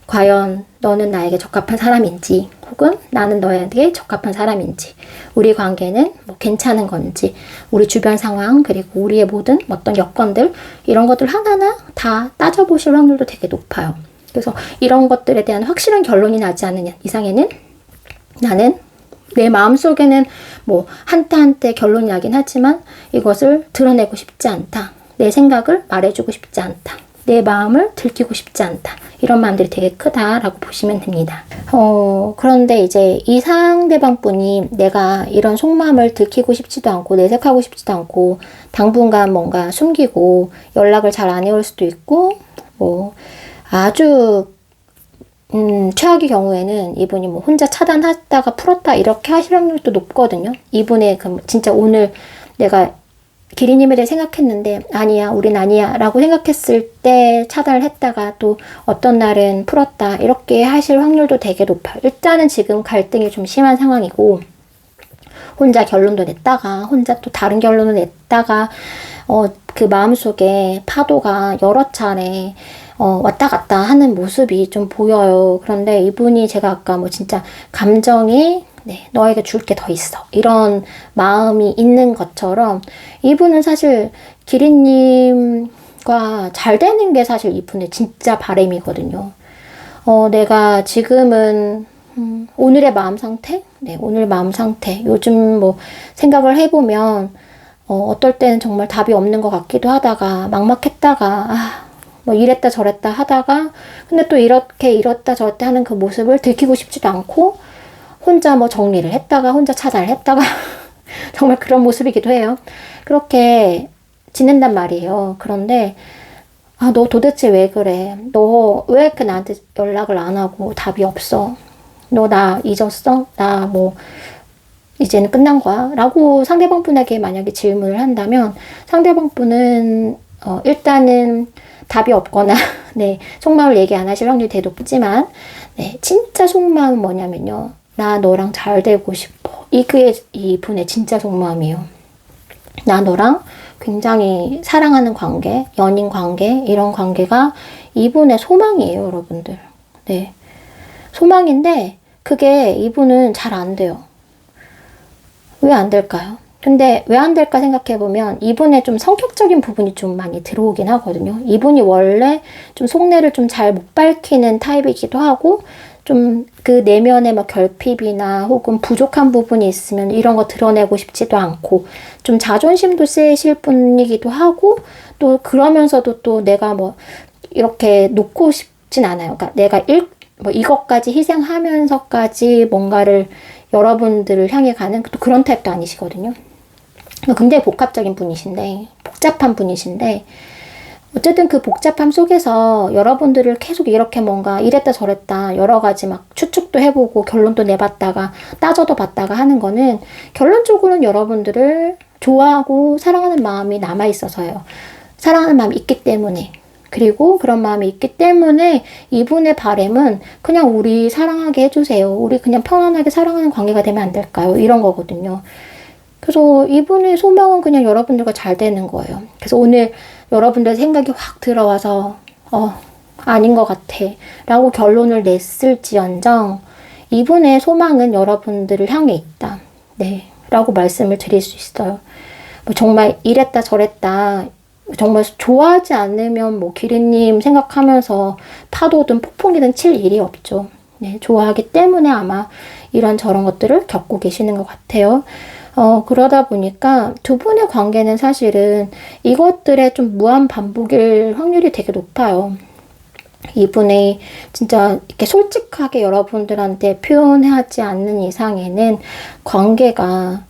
과연 너는 나에게 적합한 사람인지, 혹은 나는 너에게 적합한 사람인지, 우리 관계는 뭐 괜찮은 건지, 우리 주변 상황, 그리고 우리의 모든 어떤 여건들, 이런 것들 하나하나 다 따져보실 확률도 되게 높아요. 그래서 이런 것들에 대한 확실한 결론이 나지 않는 이상에는 나는 내 마음속에는 뭐 한때 한때 결론이 나긴 하지만 이것을 드러내고 싶지 않다. 내 생각을 말해주고 싶지 않다. 내 마음을 들키고 싶지 않다. 이런 마음들이 되게 크다라고 보시면 됩니다. 그런데 이제 이 상대방 분이 내가 이런 속마음을 들키고 싶지도 않고 내색하고 싶지도 않고 당분간 뭔가 숨기고 연락을 잘 안 해올 수도 있고 뭐 아주 최악의 경우에는 이분이 뭐 혼자 차단했다가 풀었다 이렇게 하실 확률도 높거든요. 이분의 진짜 오늘 내가 기린님에 대해 생각했는데 아니야 우린 아니야 라고 생각했을 때 차단을 했다가 또 어떤 날은 풀었다 이렇게 하실 확률도 되게 높아요. 일단은 지금 갈등이 좀 심한 상황이고 혼자 결론도 냈다가 혼자 또 다른 결론을 냈다가 그 마음속에 파도가 여러 차례 왔다 갔다 하는 모습이 좀 보여요. 그런데 이분이 제가 아까 뭐 진짜 감정이 너에게 줄 게 더 있어 이런 마음이 있는 것처럼 이분은 사실 기린님과 잘 되는 게 사실 이분의 진짜 바람이거든요. 내가 지금은 오늘의 마음 상태? 오늘 마음 상태. 요즘 뭐 생각을 해보면 어떨 때는 정말 답이 없는 것 같기도 하다가 막막했다가 뭐 이랬다 저랬다 하다가 근데 또 이렇게 이랬다 저랬다 하는 그 모습을 들키고 싶지도 않고 혼자 뭐 정리를 했다가 혼자 차단을 했다가 정말 그런 모습이기도 해요. 그렇게 지낸단 말이에요. 그런데 너 도대체 왜 그래? 너 왜 이렇게 나한테 연락을 안 하고 답이 없어? 너 나 잊었어? 나 뭐 이제는 끝난 거야? 라고 상대방 분에게 만약에 질문을 한다면 상대방 분은 일단은 답이 없거나 속마음을 얘기 안 하실 확률이 되게 높지만 진짜 속마음은 뭐냐면요. 나 너랑 잘 되고 싶어. 이게 이분의 진짜 속마음이에요. 나 너랑 굉장히 사랑하는 관계, 연인 관계, 이런 관계가 이분의 소망이에요, 여러분들. 소망인데 그게 이분은 잘 안 돼요. 왜 안 될까요? 근데 왜 안 될까 생각해보면 이분의 좀 성격적인 부분이 좀 많이 들어오긴 하거든요. 이분이 원래 좀 속내를 좀 잘 못 밝히는 타입이기도 하고 좀 그 내면에 막 결핍이나 혹은 부족한 부분이 있으면 이런 거 드러내고 싶지도 않고 좀 자존심도 세실 분이기도 하고 또 그러면서도 또 내가 뭐 이렇게 놓고 싶진 않아요. 그러니까 내가 뭐 이것까지 희생하면서까지 뭔가를 여러분들을 향해 가는 또 그런 타입도 아니시거든요. 굉장히 복합적인 분이신데 복잡한 분이신데 어쨌든 그 복잡함 속에서 여러분들을 계속 이렇게 뭔가 이랬다 저랬다 여러 가지 막 추측도 해보고 결론도 내봤다가 따져도 봤다가 하는 거는 결론적으로는 여러분들을 좋아하고 사랑하는 마음이 남아있어서요. 사랑하는 마음이 있기 때문에 그리고 그런 마음이 있기 때문에 이분의 바람은 그냥 우리 사랑하게 해주세요. 우리 그냥 편안하게 사랑하는 관계가 되면 안 될까요? 이런 거거든요. 그래서 이분의 소망은 그냥 여러분들과 잘 되는 거예요. 그래서 오늘 여러분들 생각이 확 들어와서 아닌 것 같아 라고 결론을 냈을지언정 이분의 소망은 여러분들을 향해 있다. 라고 말씀을 드릴 수 있어요. 뭐 정말 이랬다 저랬다 정말 좋아하지 않으면 뭐 기린님 생각하면서 파도든 폭풍이든 칠 일이 없죠. 좋아하기 때문에 아마 이런 저런 것들을 겪고 계시는 것 같아요. 그러다 보니까 두 분의 관계는 사실은 이것들의 좀 무한 반복일 확률이 되게 높아요. 이분이 진짜 이렇게 솔직하게 여러분들한테 표현하지 않는 이상에는 관계가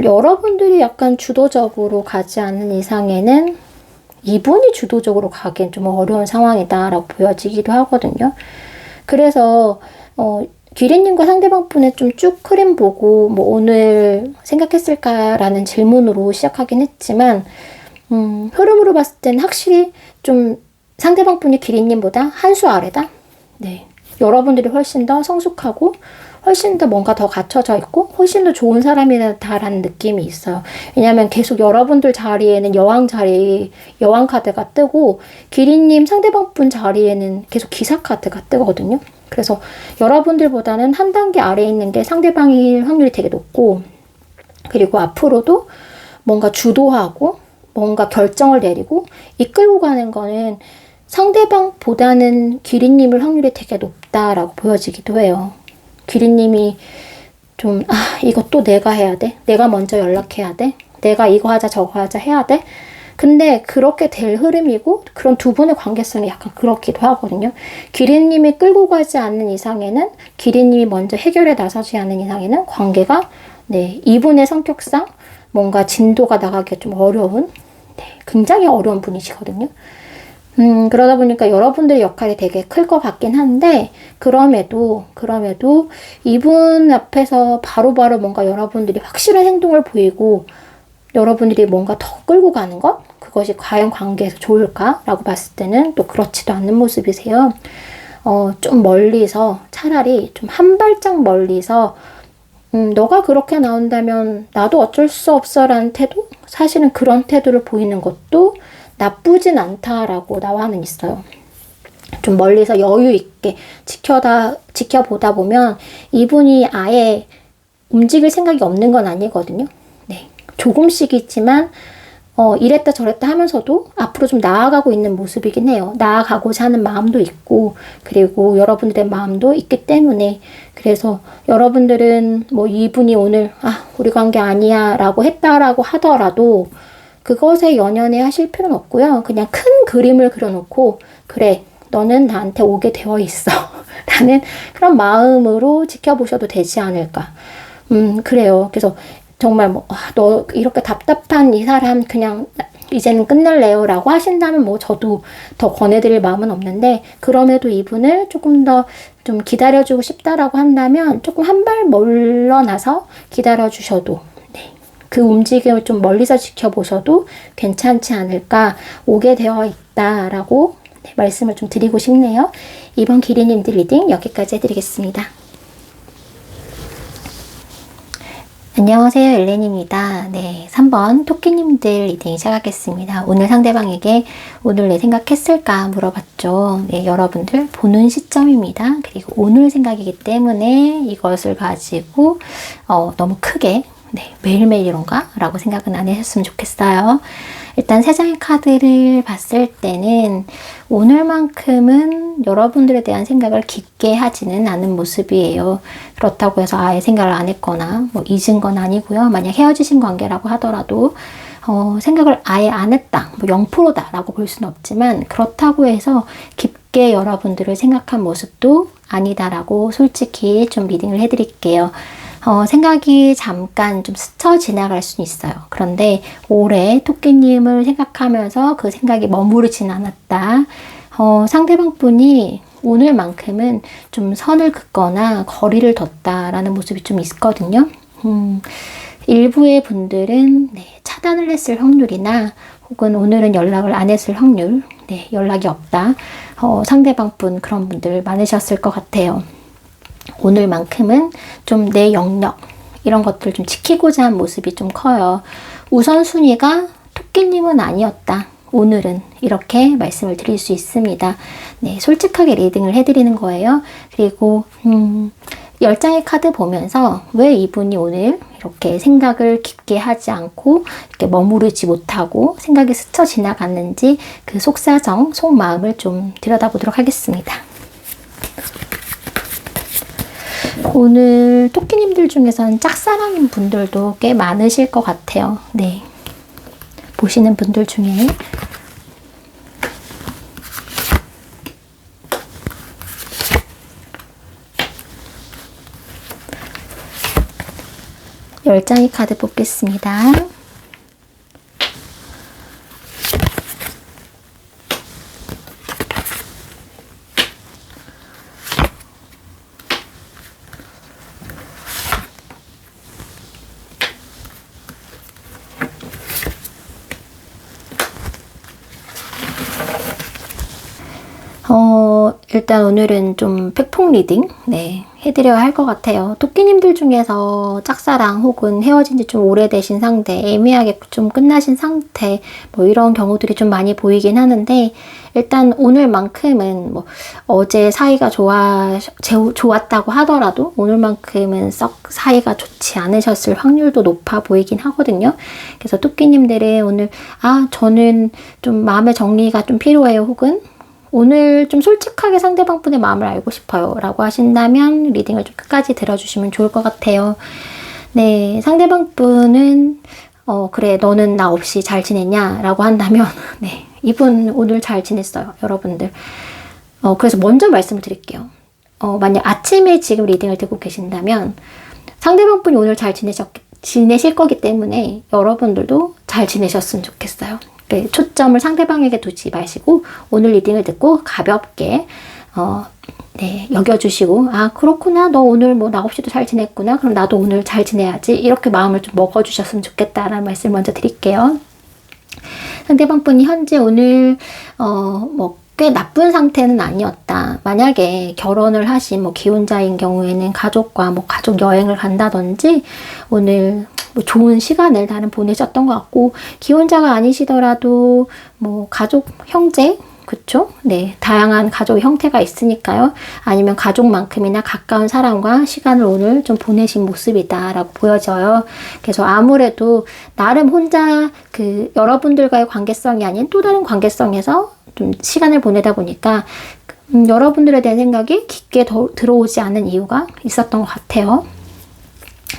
여러분들이 약간 주도적으로 가지 않는 이상에는 이분이 주도적으로 가기엔 좀 어려운 상황이다라고 보여지기도 하거든요. 그래서 기린님과 상대방 분의 좀 쭉 흐름 보고 뭐 오늘 생각했을까라는 질문으로 시작하긴 했지만 흐름으로 봤을 때는 확실히 좀 상대방 분이 기린님보다 한 수 아래다. 네, 여러분들이 훨씬 더 성숙하고 훨씬 더 뭔가 더 갖춰져 있고 훨씬 더 좋은 사람이다라는 느낌이 있어요. 왜냐하면 계속 여러분들 자리에는 여왕 카드가 뜨고 기린님 상대방 분 자리에는 계속 기사 카드가 뜨거든요. 그래서 여러분들보다는 한 단계 아래에 있는 게 상대방일 확률이 되게 높고, 그리고 앞으로도 뭔가 주도하고 뭔가 결정을 내리고 이끌고 가는 거는 상대방보다는 기린님일 확률이 되게 높다라고 보여지기도 해요. 기린님이 좀 이것도 내가 해야 돼? 내가 먼저 연락해야 돼? 내가 이거 하자 저거 하자 해야 돼? 근데 그렇게 될 흐름이고 그런 두 분의 관계성이 약간 그렇기도 하거든요. 기린님이 끌고 가지 않는 이상에는, 기린님이 먼저 해결에 나서지 않는 이상에는 관계가 이분의 성격상 뭔가 진도가 나가기가 좀 어려운, 굉장히 어려운 분이시거든요. 그러다 보니까 여러분들의 역할이 되게 클 것 같긴 한데, 그럼에도 이분 앞에서 바로바로 뭔가 여러분들이 확실한 행동을 보이고 여러분들이 뭔가 더 끌고 가는 것? 그것이 과연 관계에서 좋을까라고 봤을 때는 또 그렇지도 않는 모습이세요. 좀 멀리서, 차라리 좀 한 발짝 멀리서 너가 그렇게 나온다면 나도 어쩔 수 없어 라는 태도? 사실은 그런 태도를 보이는 것도 나쁘진 않다라고 나와는 있어요. 좀 멀리서 여유 있게 지켜보다 보면 이분이 아예 움직일 생각이 없는 건 아니거든요. 네, 조금씩이지만 이랬다 저랬다 하면서도 앞으로 좀 나아가고 있는 모습이긴 해요. 나아가고자 하는 마음도 있고, 그리고 여러분들의 마음도 있기 때문에, 그래서 여러분들은 뭐 이분이 오늘 우리 관계 아니야 라고 했다라고 하더라도 그것에 연연해 하실 필요는 없고요. 그냥 큰 그림을 그려놓고, 그래, 너는 나한테 오게 되어 있어 라는 그런 마음으로 지켜보셔도 되지 않을까. 그래요. 그래서 정말 너 이렇게 답답한 이 사람 그냥 이제는 끝낼래요 라고 하신다면 뭐 저도 더 권해드릴 마음은 없는데, 그럼에도 이분을 조금 더 좀 기다려주고 싶다라고 한다면 조금 한 발 물러나서 기다려주셔도, 그 움직임을 좀 멀리서 지켜보셔도 괜찮지 않을까, 오게 되어 있다라고 말씀을 좀 드리고 싶네요. 이번 기린님들 리딩 여기까지 해드리겠습니다. 안녕하세요, 엘렌입니다. 3번 토끼님들 리딩 시작하겠습니다. 오늘 상대방에게 오늘 내 생각했을까 물어봤죠. 여러분들 보는 시점입니다. 그리고 오늘 생각이기 때문에 이것을 가지고 너무 크게 매일매일 이런가? 라고 생각은 안 하셨으면 좋겠어요. 일단 세 장의 카드를 봤을 때는 오늘만큼은 여러분들에 대한 생각을 깊게 하지는 않은 모습이에요. 그렇다고 해서 아예 생각을 안 했거나 뭐 잊은 건 아니고요. 만약 헤어지신 관계라고 하더라도 생각을 아예 안 했다, 뭐 0%다 라고 볼 수는 없지만, 그렇다고 해서 깊게 여러분들을 생각한 모습도 아니다라고 솔직히 좀 리딩을 해드릴게요. 생각이 잠깐 좀 스쳐 지나갈 수는 있어요. 그런데 오래 토끼님을 생각하면서 그 생각이 머무르진 않았다. 상대방 분이 오늘만큼은 좀 선을 긋거나 거리를 뒀다라는 모습이 좀 있거든요. 일부의 분들은 차단을 했을 확률이나 혹은 오늘은 연락을 안 했을 확률, 연락이 없다. 상대방 분 그런 분들 많으셨을 것 같아요. 오늘만큼은 좀 내 영역 이런 것들 좀 지키고자 한 모습이 좀 커요. 우선순위가 토끼님은 아니었다. 오늘은 이렇게 말씀을 드릴 수 있습니다. 솔직하게 리딩을 해드리는 거예요. 그리고 10장의 카드 보면서 왜 이분이 오늘 이렇게 생각을 깊게 하지 않고 이렇게 머무르지 못하고 생각이 스쳐 지나갔는지 그 속사정, 속마음을 좀 들여다보도록 하겠습니다. 오늘 토끼님들 중에서는 짝사랑인 분들도 꽤 많으실 것 같아요. 보시는 분들 중에. 열 장의 카드 뽑겠습니다. 일단 오늘은 좀 팩폭 리딩 해드려야 할 것 같아요. 토끼님들 중에서 짝사랑 혹은 헤어진 지 좀 오래되신 상태, 애매하게 좀 끝나신 상태 뭐 이런 경우들이 좀 많이 보이긴 하는데 일단 오늘만큼은 뭐 어제 사이가 좋았다고 하더라도 오늘만큼은 썩 사이가 좋지 않으셨을 확률도 높아 보이긴 하거든요. 그래서 토끼님들은 오늘 저는 좀 마음의 정리가 좀 필요해요. 혹은 오늘 좀 솔직하게 상대방분의 마음을 알고 싶어요 라고 하신다면 리딩을 좀 끝까지 들어주시면 좋을 것 같아요. 네, 상대방분은 그래 너는 나 없이 잘 지냈냐 라고 한다면 네, 이분 오늘 잘 지냈어요 여러분들. 그래서 먼저 말씀을 드릴게요. 만약 아침에 지금 리딩을 듣고 계신다면 상대방분이 오늘 잘 지내실 거기 때문에 여러분들도 잘 지내셨으면 좋겠어요. 초점을 상대방에게 두지 마시고 오늘 리딩을 듣고 가볍게 여겨주시고 그렇구나 너 오늘 뭐 나 없이도 잘 지냈구나 그럼 나도 오늘 잘 지내야지 이렇게 마음을 좀 먹어주셨으면 좋겠다라는 말씀을 먼저 드릴게요. 상대방분이 현재 오늘 꽤 나쁜 상태는 아니었다. 만약에 결혼을 하신 기혼자인 경우에는 가족과 가족 여행을 간다든지 오늘 좋은 시간을 나는 보내셨던 것 같고 기혼자가 아니시더라도 가족, 형제 그쵸? 네, 다양한 가족 형태가 있으니까요. 아니면 가족만큼이나 가까운 사람과 시간을 오늘 좀 보내신 모습이다라고 보여져요. 그래서 아무래도 나름 혼자 여러분들과의 관계성이 아닌 또 다른 관계성에서 좀 시간을 보내다 보니까 여러분들에 대한 생각이 깊게 들어오지 않은 이유가 있었던 것 같아요.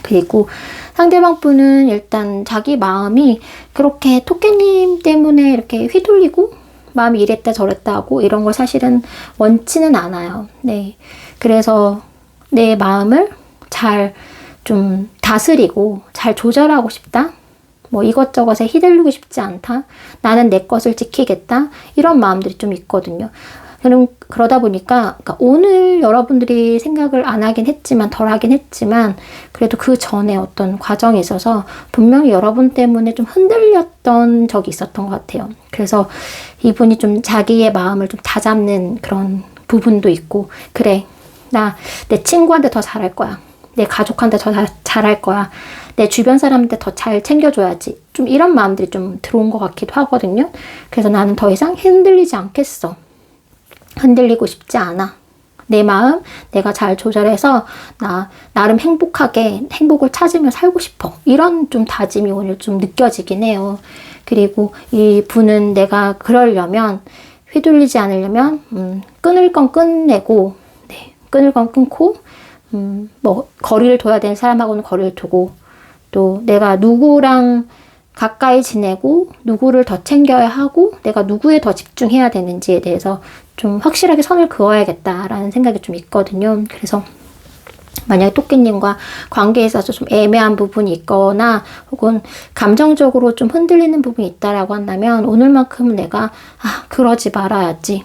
그리고 상대방 분은 일단 자기 마음이 그렇게 토끼님 때문에 이렇게 휘둘리고 마음이 이랬다 저랬다 하고 이런 걸 사실은 원치는 않아요. 네. 그래서 내 마음을 잘 좀 다스리고 잘 조절하고 싶다. 이것저것에 휘둘리고 싶지 않다. 나는 내 것을 지키겠다. 이런 마음들이 좀 있거든요. 그러다 보니까 오늘 여러분들이 생각을 안 하긴 했지만 덜 하긴 했지만 그래도 그 전에 어떤 과정에 있어서 분명히 여러분 때문에 좀 흔들렸던 적이 있었던 것 같아요. 그래서 이분이 좀 자기의 마음을 좀 다잡는 그런 부분도 있고 그래 나 내 친구한테 더 잘할 거야. 내 가족한테 더 잘할 거야. 내 주변 사람한테 더 잘 챙겨줘야지. 좀 이런 마음들이 좀 들어온 것 같기도 하거든요. 그래서 나는 더 이상 흔들리지 않겠어. 흔들리고 싶지 않아. 내 마음 내가 잘 조절해서 나름 행복하게 행복을 찾으며 살고 싶어. 이런 좀 다짐이 오늘 좀 느껴지긴 해요. 그리고 이 분은 내가 그러려면 휘둘리지 않으려면 끊을 건 끝내고 끊을 건 끊고 거리를 둬야 되는 사람하고는 거리를 두고 또 내가 누구랑 가까이 지내고 누구를 더 챙겨야 하고 내가 누구에 더 집중해야 되는지에 대해서 좀 확실하게 선을 그어야겠다라는 생각이 좀 있거든요. 그래서 만약에 토끼님과 관계에 있어서 좀 애매한 부분이 있거나 혹은 감정적으로 좀 흔들리는 부분이 있다라고 한다면 오늘만큼은 내가 그러지 말아야지.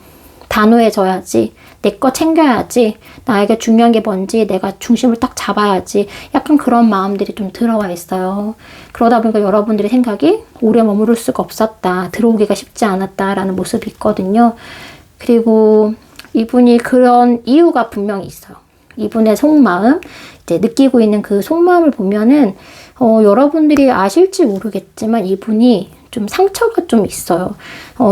단호해져야지. 내 거 챙겨야지. 나에게 중요한 게 뭔지 내가 중심을 딱 잡아야지. 약간 그런 마음들이 좀 들어와 있어요. 그러다 보니까 여러분들의 생각이 오래 머무를 수가 없었다. 들어오기가 쉽지 않았다라는 모습이 있거든요. 그리고 이분이 그런 이유가 분명히 있어요. 이분의 속마음, 이제 느끼고 있는 그 속마음을 보면은 여러분들이 아실지 모르겠지만 이분이 좀 상처가 좀 있어요.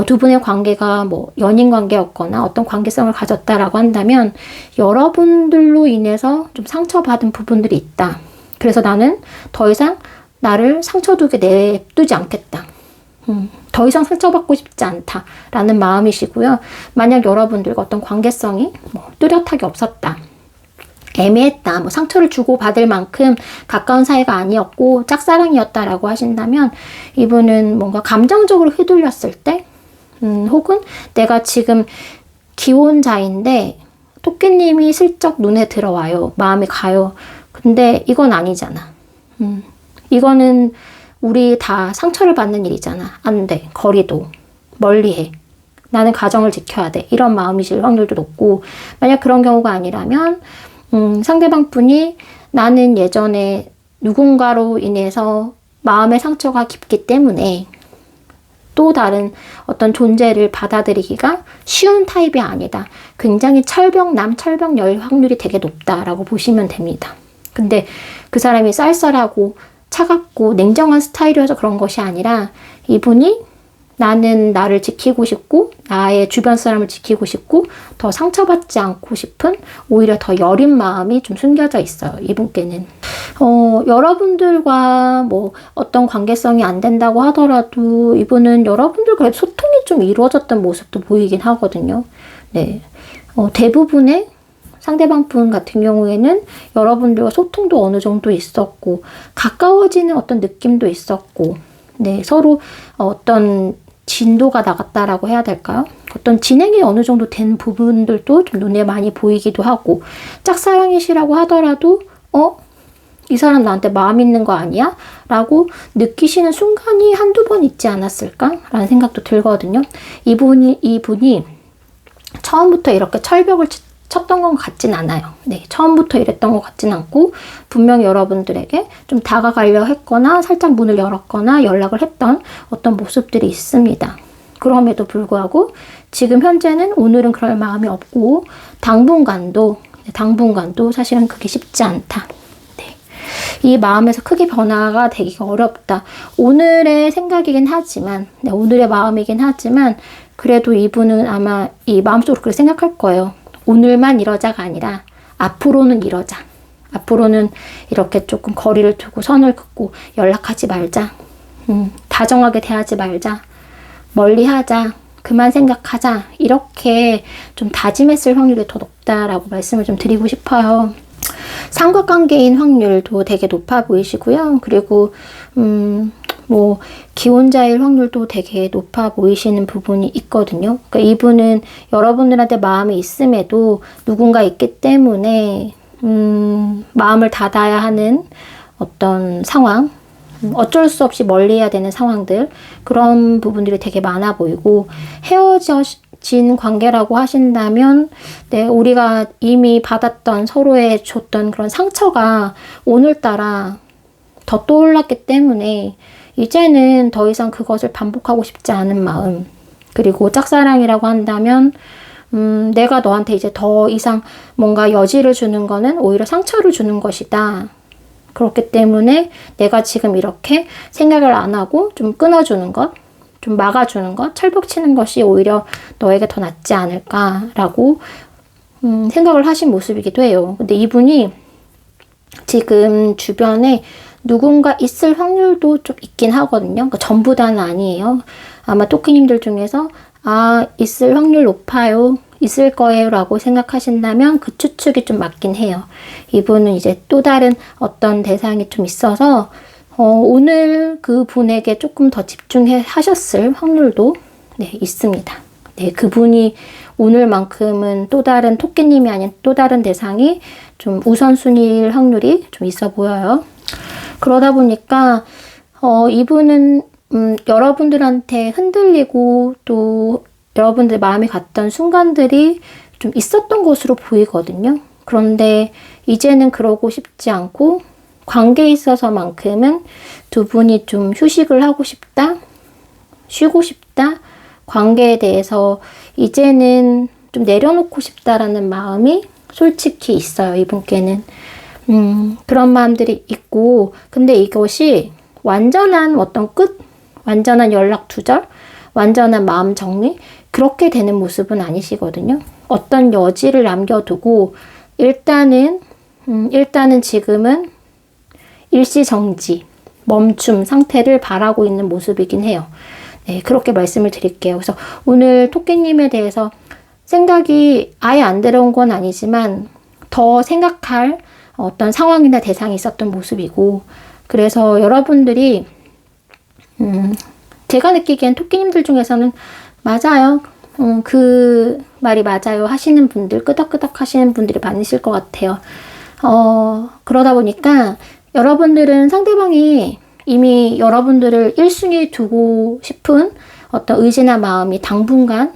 두 분의 관계가 연인 관계였거나 어떤 관계성을 가졌다라고 한다면 여러분들로 인해서 좀 상처받은 부분들이 있다. 그래서 나는 더 이상 나를 상처두게 냅두지 않겠다. 더 이상 상처받고 싶지 않다라는 마음이시고요. 만약 여러분들과 어떤 관계성이 뚜렷하게 없었다. 애매했다. 상처를 주고받을 만큼 가까운 사이가 아니었고 짝사랑이었다라고 하신다면 이분은 뭔가 감정적으로 휘둘렸을 때 혹은 내가 지금 기혼자인데 토끼님이 슬쩍 눈에 들어와요. 마음에 가요. 근데 이건 아니잖아. 이거는 우리 다 상처를 받는 일이잖아. 안 돼. 거리도 멀리해. 나는 가정을 지켜야 돼. 이런 마음이실 확률도 높고 만약 그런 경우가 아니라면 상대방 분이 나는 예전에 누군가로 인해서 마음의 상처가 깊기 때문에 또 다른 어떤 존재를 받아들이기가 쉬운 타입이 아니다. 굉장히 철벽열 확률이 되게 높다라고 보시면 됩니다. 근데 그 사람이 쌀쌀하고 차갑고 냉정한 스타일이어서 그런 것이 아니라 이분이 나는 나를 지키고 싶고 나의 주변 사람을 지키고 싶고 더 상처받지 않고 싶은 오히려 더 여린 마음이 좀 숨겨져 있어요. 이분께는. 여러분들과 뭐 어떤 관계성이 안 된다고 하더라도 이분은 여러분들과 소통이 좀 이루어졌던 모습도 보이긴 하거든요. 네. 대부분의 상대방 분 같은 경우에는 여러분들과 소통도 어느 정도 있었고 가까워지는 어떤 느낌도 있었고 네, 서로 어떤 진도가 나갔다라고 해야 될까요? 어떤 진행이 어느 정도 된 부분들도 좀 눈에 많이 보이기도 하고 짝사랑이시라고 하더라도 이 사람 나한테 마음 있는 거 아니야? 라고 느끼시는 순간이 한두 번 있지 않았을까? 라는 생각도 들거든요. 이분이 처음부터 이렇게 철벽을 쳤던 것 같진 않아요. 네, 처음부터 이랬던 것 같진 않고 분명히 여러분들에게 좀 다가가려 했거나 살짝 문을 열었거나 연락을 했던 어떤 모습들이 있습니다. 그럼에도 불구하고 지금 현재는 오늘은 그럴 마음이 없고 당분간도 사실은 그게 쉽지 않다. 네, 이 마음에서 크게 변화가 되기가 어렵다. 오늘의 생각이긴 하지만 오늘의 마음이긴 하지만 그래도 이분은 아마 이 마음속으로 그렇게 생각할 거예요. 오늘만 이러자가 아니라 앞으로는 이러자. 앞으로는 이렇게 조금 거리를 두고 선을 긋고 연락하지 말자. 다정하게 대하지 말자. 멀리하자. 그만 생각하자. 이렇게 좀 다짐했을 확률이 더 높다라고 말씀을 좀 드리고 싶어요. 삼각관계인 확률도 되게 높아 보이시고요. 그리고 뭐 기혼자일 확률도 되게 높아 보이시는 부분이 있거든요. 그러니까 이분은 여러분들한테 마음이 있음에도 누군가 있기 때문에 마음을 닫아야 하는 어떤 상황, 어쩔 수 없이 멀리해야 되는 상황들, 그런 부분들이 되게 많아 보이고, 헤어진 관계라고 하신다면 네, 우리가 이미 받았던 서로에 줬던 그런 상처가 오늘따라 더 떠올랐기 때문에 이제는 더 이상 그것을 반복하고 싶지 않은 마음, 그리고 짝사랑이라고 한다면 내가 너한테 이제 더 이상 뭔가 여지를 주는 거는 오히려 상처를 주는 것이다. 그렇기 때문에 내가 지금 이렇게 생각을 안 하고 좀 끊어주는 것, 좀 막아주는 것, 철벽치는 것이 오히려 너에게 더 낫지 않을까라고 생각을 하신 모습이기도 해요. 근데 이분이 지금 주변에 누군가 있을 확률도 좀 있긴 하거든요. 그러니까 전부 다는 아니에요. 아마 토끼님들 중에서 있을 확률 높아요. 있을 거예요 라고 생각하신다면 그 추측이 좀 맞긴 해요. 이분은 이제 또 다른 어떤 대상이 좀 있어서 오늘 그 분에게 조금 더 집중해 하셨을 확률도 네, 있습니다. 네, 그분이 오늘만큼은 또 다른 토끼님이 아닌 또 다른 대상이 좀 우선순위일 확률이 좀 있어 보여요. 그러다 보니까 이분은 여러분들한테 흔들리고 또 여러분들 마음이 갔던 순간들이 좀 있었던 것으로 보이거든요. 그런데 이제는 그러고 싶지 않고 관계에 있어서만큼은 두 분이 좀 휴식을 하고 싶다, 쉬고 싶다, 관계에 대해서 이제는 좀 내려놓고 싶다라는 마음이 솔직히 있어요. 이분께는. 그런 마음들이 있고, 근데 이것이 완전한 어떤 끝, 완전한 연락 두절, 완전한 마음 정리, 그렇게 되는 모습은 아니시거든요. 어떤 여지를 남겨두고 일단은 지금은 일시정지, 멈춤 상태를 바라고 있는 모습이긴 해요. 네, 그렇게 말씀을 드릴게요. 그래서 오늘 토끼님에 대해서 생각이 아예 안 들어온 건 아니지만 더 생각할 어떤 상황이나 대상이 있었던 모습이고, 그래서 여러분들이 제가 느끼기엔 토끼님들 중에서는 맞아요. 그 말이 맞아요 하시는 분들, 끄덕끄덕 하시는 분들이 많으실 것 같아요. 그러다 보니까 여러분들은 상대방이 이미 여러분들을 1순위에 두고 싶은 어떤 의지나 마음이 당분간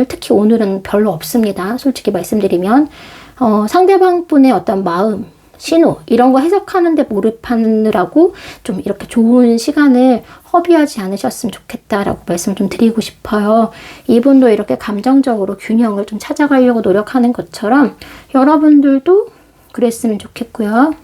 특히 오늘은 별로 없습니다. 솔직히 말씀드리면 상대방 분의 어떤 마음, 신호 이런 거 해석하는데 몰입하느라고 좀 이렇게 좋은 시간을 허비하지 않으셨으면 좋겠다라고 말씀 좀 드리고 싶어요. 이분도 이렇게 감정적으로 균형을 좀 찾아가려고 노력하는 것처럼 여러분들도 그랬으면 좋겠고요.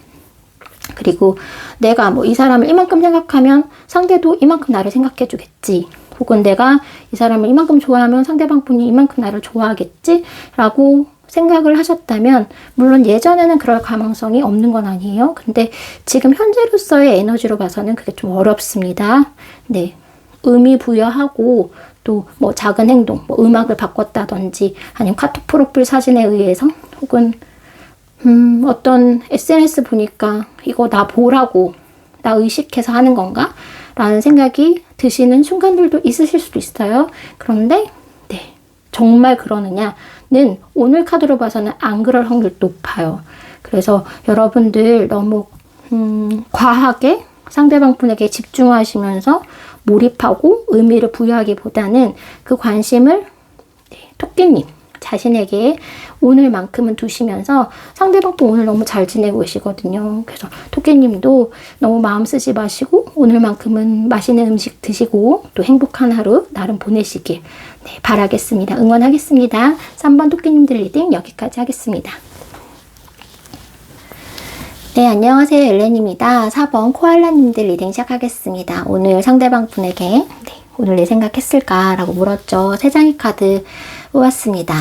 그리고 내가 뭐 이 사람을 이만큼 생각하면 상대도 이만큼 나를 생각해 주겠지. 혹은 내가 이 사람을 이만큼 좋아하면 상대방 분이 이만큼 나를 좋아하겠지? 라고 생각을 하셨다면 물론 예전에는 그럴 가능성이 없는 건 아니에요. 근데 지금 현재로서의 에너지로 봐서는 그게 좀 어렵습니다. 네, 의미 부여하고 또 뭐 작은 행동, 뭐 음악을 바꿨다든지 아니면 카톡 프로필 사진에 의해서 혹은 어떤 SNS 보니까 이거 나 보라고 나 의식해서 하는 건가? 라는 생각이 드시는 순간들도 있으실 수도 있어요. 그런데 네, 정말 그러느냐는 오늘 카드로 봐서는 안 그럴 확률이 높아요. 그래서 여러분들 너무 과하게 상대방 분에게 집중하시면서 몰입하고 의미를 부여하기보다는 그 관심을 토끼님 자신에게 오늘만큼은 두시면서 상대방 또 오늘 너무 잘 지내고 계시거든요. 그래서 토끼님도 너무 마음 쓰지 마시고 오늘만큼은 맛있는 음식 드시고 또 행복한 하루 나름 보내시길 바라겠습니다. 응원하겠습니다. 3번 토끼님들 리딩 여기까지 하겠습니다. 네, 안녕하세요. 엘렌입니다. 4번 코알라님들 리딩 시작하겠습니다. 오늘 상대방 분에게 오늘 내 생각했을까? 라고 물었죠. 3장의 카드 뽑았습니다.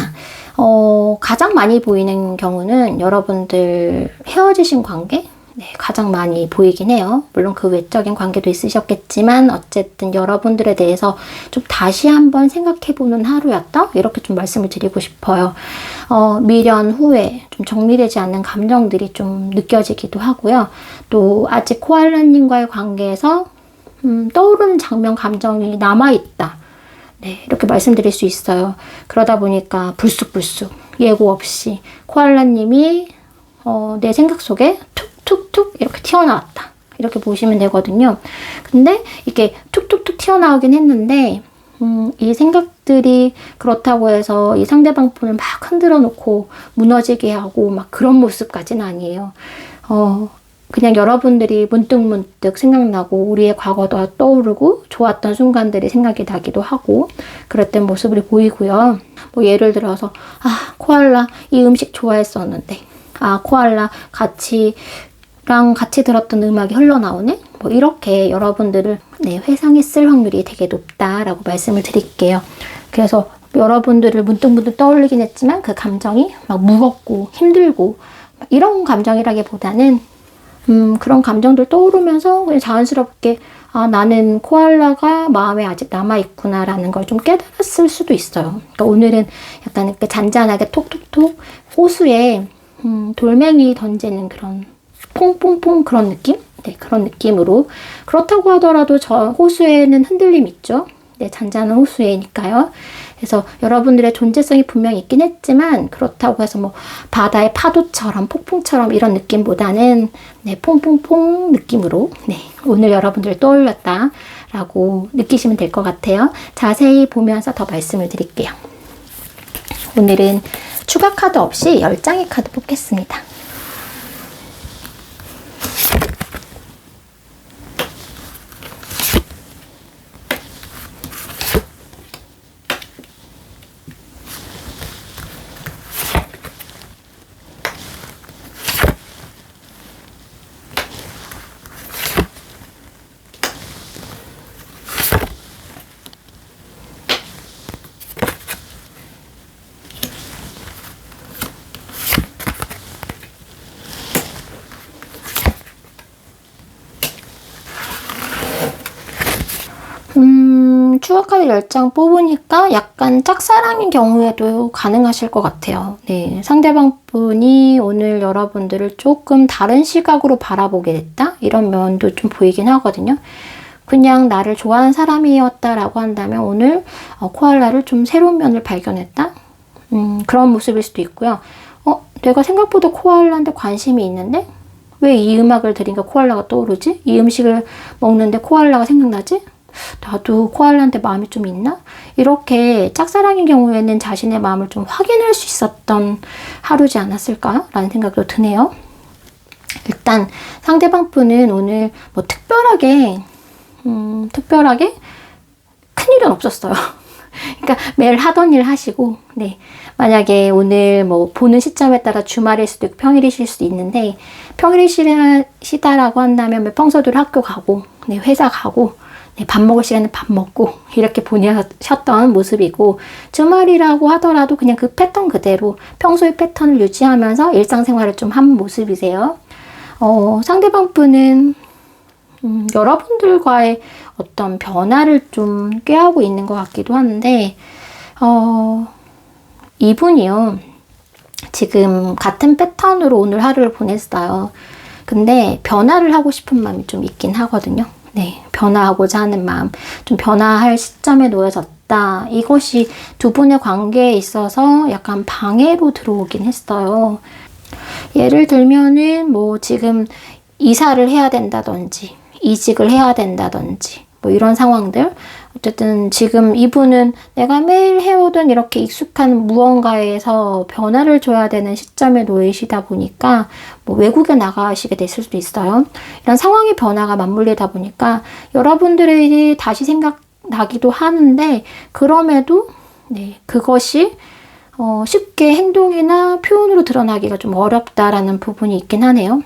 가장 많이 보이는 경우는 여러분들 헤어지신 관계? 가장 많이 보이긴 해요. 물론 그 외적인 관계도 있으셨겠지만 어쨌든 여러분들에 대해서 좀 다시 한번 생각해보는 하루였다? 이렇게 좀 말씀을 드리고 싶어요. 미련, 후회, 좀 정리되지 않는 감정들이 좀 느껴지기도 하고요. 또 아직 코알라님과의 관계에서 떠오르는 장면, 감정이 남아있다. 네, 이렇게 말씀드릴 수 있어요. 그러다 보니까 불쑥불쑥 예고 없이 코알라님이 내 생각 속에 툭툭툭 이렇게 튀어나왔다. 이렇게 보시면 되거든요. 근데 이게 툭툭툭 튀어나오긴 했는데 이 생각들이 그렇다고 해서 이 상대방 분을 막 흔들어 놓고 무너지게 하고 막 그런 모습까지는 아니에요. 그냥 여러분들이 문득문득 생각나고 우리의 과거도 떠오르고 좋았던 순간들이 생각이 나기도 하고 그랬던 모습을 보이고요. 뭐 예를 들어서 코알라 이 음식 좋아했었는데 코알라 같이 들었던 음악이 흘러나오네? 뭐 이렇게 여러분들을 회상했을 확률이 되게 높다라고 말씀을 드릴게요. 그래서 여러분들을 문득문득 떠올리긴 했지만 그 감정이 막 무겁고 힘들고 이런 감정이라기보다는 그런 감정들 떠오르면서 그냥 자연스럽게 나는 코알라가 마음에 아직 남아있구나 라는 걸 좀 깨달았을 수도 있어요. 그러니까 오늘은 약간 이렇게 잔잔하게 톡톡톡 호수에 돌멩이 던지는 그런 퐁퐁퐁 그런 느낌? 네, 그런 느낌으로. 그렇다고 하더라도 저 호수에는 흔들림 있죠. 네, 잔잔한 호수에니까요. 그래서 여러분들의 존재성이 분명히 있긴 했지만 그렇다고 해서 뭐 바다의 파도처럼 폭풍처럼 이런 느낌보다는 퐁퐁퐁 느낌으로 오늘 여러분들을 떠올렸다 라고 느끼시면 될 것 같아요. 자세히 보면서 더 말씀을 드릴게요. 오늘은 추가 카드 없이 10장의 카드 뽑겠습니다. 추가 카드 10장 뽑으니까 약간 짝사랑인 경우에도 가능하실 것 같아요. 네, 상대방 분이 오늘 여러분들을 조금 다른 시각으로 바라보게 됐다? 이런 면도 좀 보이긴 하거든요. 그냥 나를 좋아하는 사람이었다라고 한다면 오늘 코알라를 좀 새로운 면을 발견했다? 그런 모습일 수도 있고요. 내가 생각보다 코알라한테 관심이 있는데 왜 이 음악을 들으니까 코알라가 떠오르지? 이 음식을 먹는데 코알라가 생각나지? 나도 코알라한테 마음이 좀 있나? 이렇게 짝사랑인 경우에는 자신의 마음을 좀 확인할 수 있었던 하루지 않았을까? 라는 생각도 드네요. 일단 상대방 분은 오늘 뭐 특별하게 큰일은 없었어요. 그러니까 매일 하던 일 하시고, 네. 만약에 오늘 뭐 보는 시점에 따라 주말일 수도 있고 평일이실 수도 있는데, 평일이시다라고 한다면 평소대로 학교 가고, 네, 회사 가고, 네, 밥 먹을 시간에 밥 먹고, 이렇게 보내셨던 모습이고, 주말이라고 하더라도 그냥 그 패턴 그대로 평소의 패턴을 유지하면서 일상생활을 좀 한 모습이세요. 상대방 분은 여러분들과의 어떤 변화를 좀 꾀하고 있는 것 같기도 하는데, 이분이요, 지금 같은 패턴으로 오늘 하루를 보냈어요. 근데 변화를 하고 싶은 마음이 좀 있긴 하거든요. 네, 변화하고자 하는 마음, 좀 변화할 시점에 놓여졌다. 이것이 두 분의 관계에 있어서 약간 방해로 들어오긴 했어요. 예를 들면은 뭐 지금 이사를 해야 된다든지 이직을 해야 된다든지 뭐 이런 상황들. 어쨌든 지금 이분은 내가 매일 해오던 이렇게 익숙한 무언가에서 변화를 줘야 되는 시점에 놓이시다 보니까 뭐 외국에 나가시게 됐을 수도 있어요. 이런 상황의 변화가 맞물리다 보니까 여러분들이 다시 생각나기도 하는데, 그럼에도 네, 그것이 쉽게 행동이나 표현으로 드러나기가 좀 어렵다라는 부분이 있긴 하네요.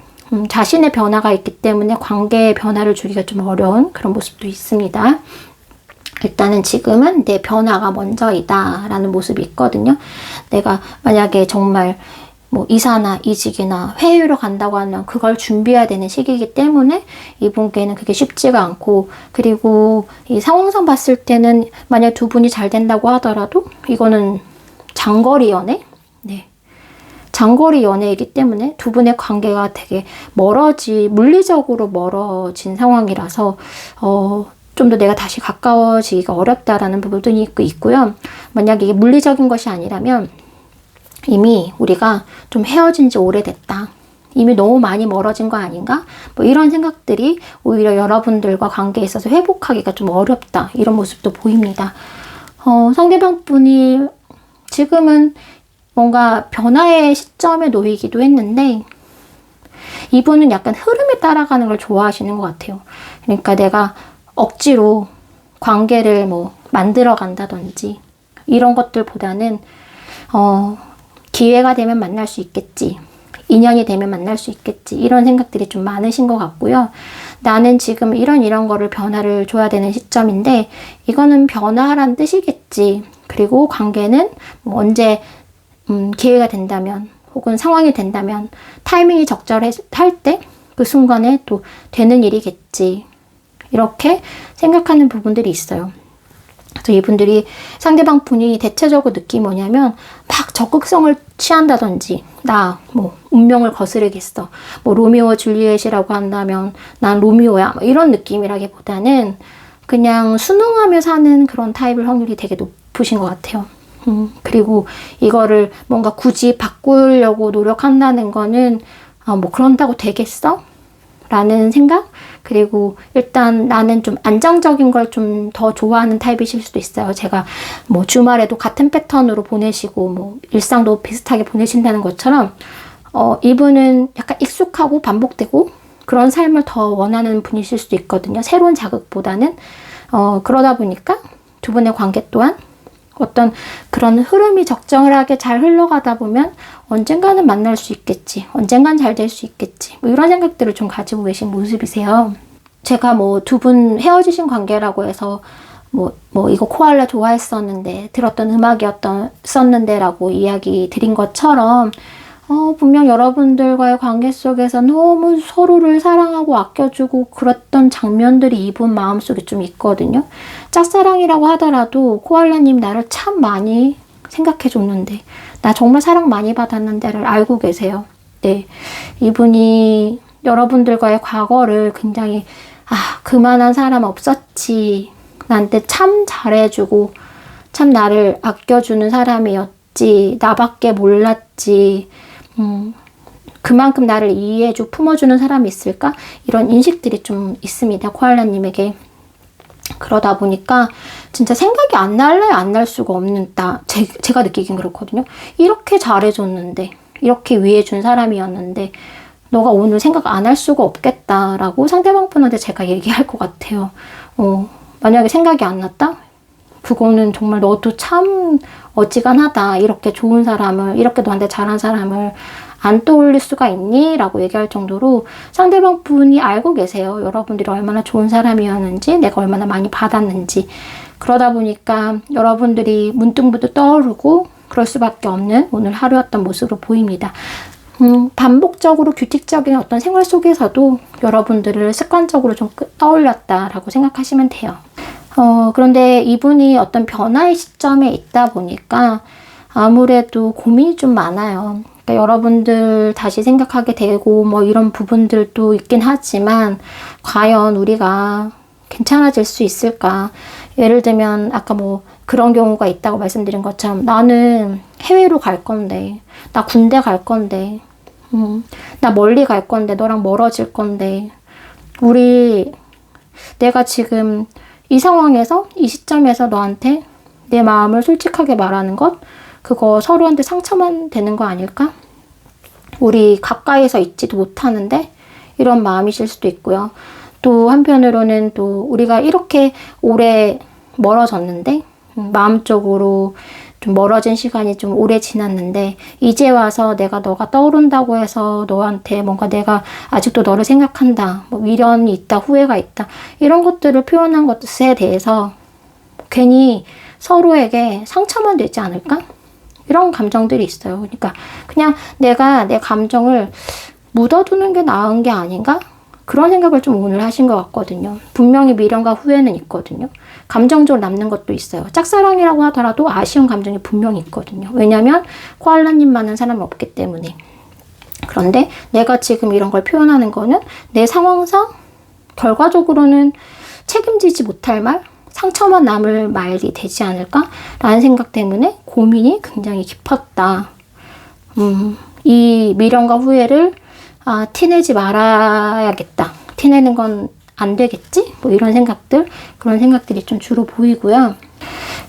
자신의 변화가 있기 때문에 관계의 변화를 주기가 좀 어려운 그런 모습도 있습니다. 일단은 지금은 내 변화가 먼저이다 라는 모습이 있거든요. 내가 만약에 정말 뭐 이사나 이직이나 해외로 간다고 하면 그걸 준비해야 되는 시기이기 때문에 이분께는 그게 쉽지가 않고, 그리고 이 상황상 봤을 때는 만약 두 분이 잘 된다고 하더라도 이거는 장거리 연애? 네. 장거리 연애이기 때문에 두 분의 관계가 되게 물리적으로 멀어진 상황이라서, 좀 더 내가 다시 가까워지기가 어렵다라는 부분이 있고요. 만약 이게 물리적인 것이 아니라면 이미 우리가 좀 헤어진 지 오래됐다. 이미 너무 많이 멀어진 거 아닌가? 뭐 이런 생각들이 오히려 여러분들과 관계에 있어서 회복하기가 좀 어렵다. 이런 모습도 보입니다. 상대방 분이 지금은 뭔가 변화의 시점에 놓이기도 했는데, 이분은 약간 흐름에 따라가는 걸 좋아하시는 것 같아요. 그러니까 내가 억지로 관계를 뭐 만들어 간다든지 이런 것들보다는 기회가 되면 만날 수 있겠지, 인연이 되면 만날 수 있겠지, 이런 생각들이 좀 많으신 것 같고요. 나는 지금 이런 거를 변화를 줘야 되는 시점인데 이거는 변화란 뜻이겠지. 그리고 관계는 뭐 언제 기회가 된다면 혹은 상황이 된다면 타이밍이 적절할 때 그 순간에 또 되는 일이겠지. 이렇게 생각하는 부분들이 있어요. 그래서 이분들이, 상대방 분이 대체적으로 느낌이 뭐냐면 막 적극성을 취한다든지, 나 뭐 운명을 거스르겠어, 뭐 로미오와 줄리엣이라고 한다면 난 로미오야, 뭐 이런 느낌이라기보다는 그냥 순응하며 사는 그런 타입일 확률이 되게 높으신 것 같아요. 그리고 이거를 뭔가 굳이 바꾸려고 노력한다는 거는 뭐 그런다고 되겠어? 라는 생각? 그리고 일단 나는 좀 안정적인 걸 좀 더 좋아하는 타입이실 수도 있어요. 제가 뭐 주말에도 같은 패턴으로 보내시고 뭐 일상도 비슷하게 보내신다는 것처럼 이분은 약간 익숙하고 반복되고 그런 삶을 더 원하는 분이실 수도 있거든요. 새로운 자극보다는. 그러다 보니까 두 분의 관계 또한 어떤 그런 흐름이 적절하게 잘 흘러가다 보면 언젠가는 만날 수 있겠지, 언젠간 잘 될 수 있겠지, 뭐 이런 생각들을 좀 가지고 계신 모습이세요. 제가 뭐 두 분 헤어지신 관계라고 해서 뭐 이거 코알라 좋아했었는데 들었던 음악이었었는데 라고 이야기 드린 것처럼 분명 여러분들과의 관계 속에서 너무 서로를 사랑하고 아껴주고 그랬던 장면들이 이분 마음속에 좀 있거든요. 짝사랑이라고 하더라도 코알라님 나를 참 많이 생각해줬는데, 나 정말 사랑 많이 받았는데를 알고 계세요. 네, 이분이 여러분들과의 과거를 굉장히 그만한 사람 없었지, 나한테 참 잘해주고 참 나를 아껴주는 사람이었지, 나밖에 몰랐지, 그만큼 나를 이해해주고 품어주는 사람이 있을까? 이런 인식들이 좀 있습니다, 코알라님에게. 그러다 보니까 진짜 생각이 안 날 수가 없는, 제가 느끼긴 그렇거든요. 이렇게 잘해줬는데, 이렇게 위해준 사람이었는데 너가 오늘 생각 안 할 수가 없겠다라고 상대방 분한테 제가 얘기할 것 같아요. 만약에 생각이 안 났다? 그거는 정말 너도 참 어지간하다. 이렇게 좋은 사람을, 이렇게 너한테 잘한 사람을 안 떠올릴 수가 있니? 라고 얘기할 정도로 상대방 분이 알고 계세요. 여러분들이 얼마나 좋은 사람이었는지, 내가 얼마나 많이 받았는지. 그러다 보니까 여러분들이 문득문득 떠오르고 그럴 수밖에 없는 오늘 하루였던 모습으로 보입니다. 반복적으로 규칙적인 어떤 생활 속에서도 여러분들을 습관적으로 좀 떠올렸다라고 생각하시면 돼요. 그런데 이분이 어떤 변화의 시점에 있다 보니까 아무래도 고민이 좀 많아요. 그러니까 여러분들 다시 생각하게 되고 뭐 이런 부분들도 있긴 하지만 과연 우리가 괜찮아질 수 있을까? 예를 들면 아까 뭐 그런 경우가 있다고 말씀드린 것처럼 나는 해외로 갈 건데, 나 군대 갈 건데, 나 멀리 갈 건데, 너랑 멀어질 건데, 내가 지금 이 상황에서, 이 시점에서 너한테 내 마음을 솔직하게 말하는 것, 그거 서로한테 상처만 되는 거 아닐까? 우리 가까이서 있지도 못하는데 이런 마음이실 수도 있고요. 또 한편으로는 또 우리가 이렇게 오래 멀어졌는데 마음적으로 좀 멀어진 시간이 좀 오래 지났는데 이제 와서 너가 떠오른다고 해서 너한테 뭔가 내가 아직도 너를 생각한다, 뭐 미련이 있다, 후회가 있다, 이런 것들을 표현한 것에 대해서 괜히 서로에게 상처만 되지 않을까? 이런 감정들이 있어요. 그러니까 그냥 내가 내 감정을 묻어두는 게 나은 게 아닌가? 그런 생각을 좀 오늘 하신 것 같거든요. 분명히 미련과 후회는 있거든요. 감정적으로 남는 것도 있어요. 짝사랑이라고 하더라도 아쉬운 감정이 분명히 있거든요. 왜냐하면 코알라님만한 사람은 없기 때문에. 그런데 내가 지금 이런 걸 표현하는 거는 내 상황상 결과적으로는 책임지지 못할 말, 상처만 남을 말이 되지 않을까라는 생각 때문에 고민이 굉장히 깊었다. 이 미련과 후회를 티내지 말아야겠다. 티내는 건 안 되겠지? 뭐 이런 생각들, 그런 생각들이 좀 주로 보이고요.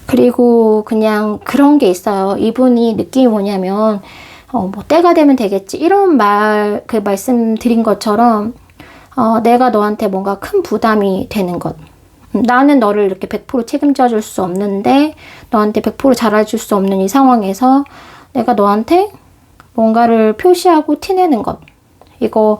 그리고 그냥 그런 게 있어요. 이분이 느낌이 뭐냐면, 뭐 때가 되면 되겠지. 이런 말씀드린 것처럼, 내가 너한테 뭔가 큰 부담이 되는 것. 나는 너를 이렇게 100% 책임져 줄 수 없는데, 너한테 100% 잘해줄 수 없는 이 상황에서 내가 너한테 뭔가를 표시하고 티내는 것. 이거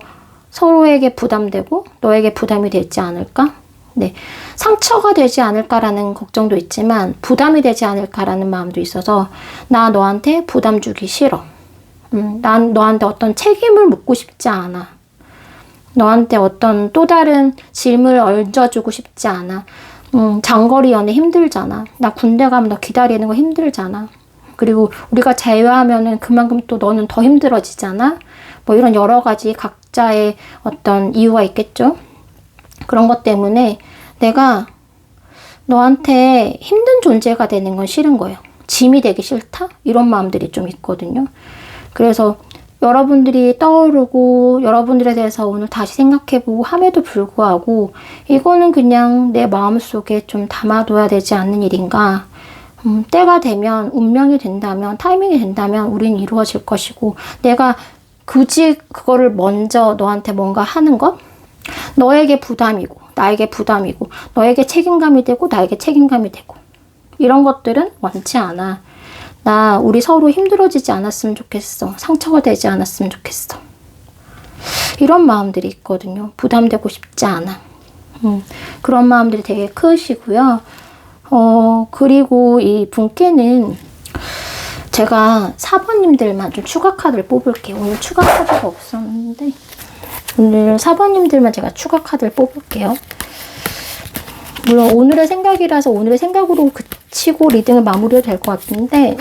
서로에게 부담되고 너에게 부담이 되지 않을까? 네. 상처가 되지 않을까라는 걱정도 있지만 부담이 되지 않을까라는 마음도 있어서 나 너한테 부담 주기 싫어. 난 너한테 어떤 책임을 묻고 싶지 않아. 너한테 어떤 또 다른 짐을 얹어주고 싶지 않아. 장거리 연애 힘들잖아. 나 군대 가면 너 기다리는 거 힘들잖아. 그리고 우리가 재회하면은 그만큼 또 너는 더 힘들어지잖아. 뭐 이런 여러 가지 각자의 어떤 이유가 있겠죠. 그런 것 때문에 내가 너한테 힘든 존재가 되는 건 싫은 거예요. 짐이 되기 싫다? 이런 마음들이 좀 있거든요. 그래서 여러분들이 떠오르고 여러분들에 대해서 오늘 다시 생각해보고 함에도 불구하고 이거는 그냥 내 마음속에 좀 담아둬야 되지 않는 일인가. 때가 되면, 운명이 된다면, 타이밍이 된다면 우린 이루어질 것이고 내가 굳이 그거를 먼저 너한테 뭔가 하는 것? 너에게 부담이고 나에게 부담이고 너에게 책임감이 되고 나에게 책임감이 되고 이런 것들은 원치 않아. 우리 서로 힘들어지지 않았으면 좋겠어. 상처가 되지 않았으면 좋겠어. 이런 마음들이 있거든요. 부담되고 싶지 않아. 그런 마음들이 되게 크시고요. 그리고 이 분께는 제가 4번님들만 좀 추가 카드를 뽑을게요. 오늘 추가 카드가 없었는데 오늘 4번님들만 제가 추가 카드를 뽑을게요. 물론 오늘의 생각이라서 오늘의 생각으로 그치고 리딩을 마무리해도 될 것 같은데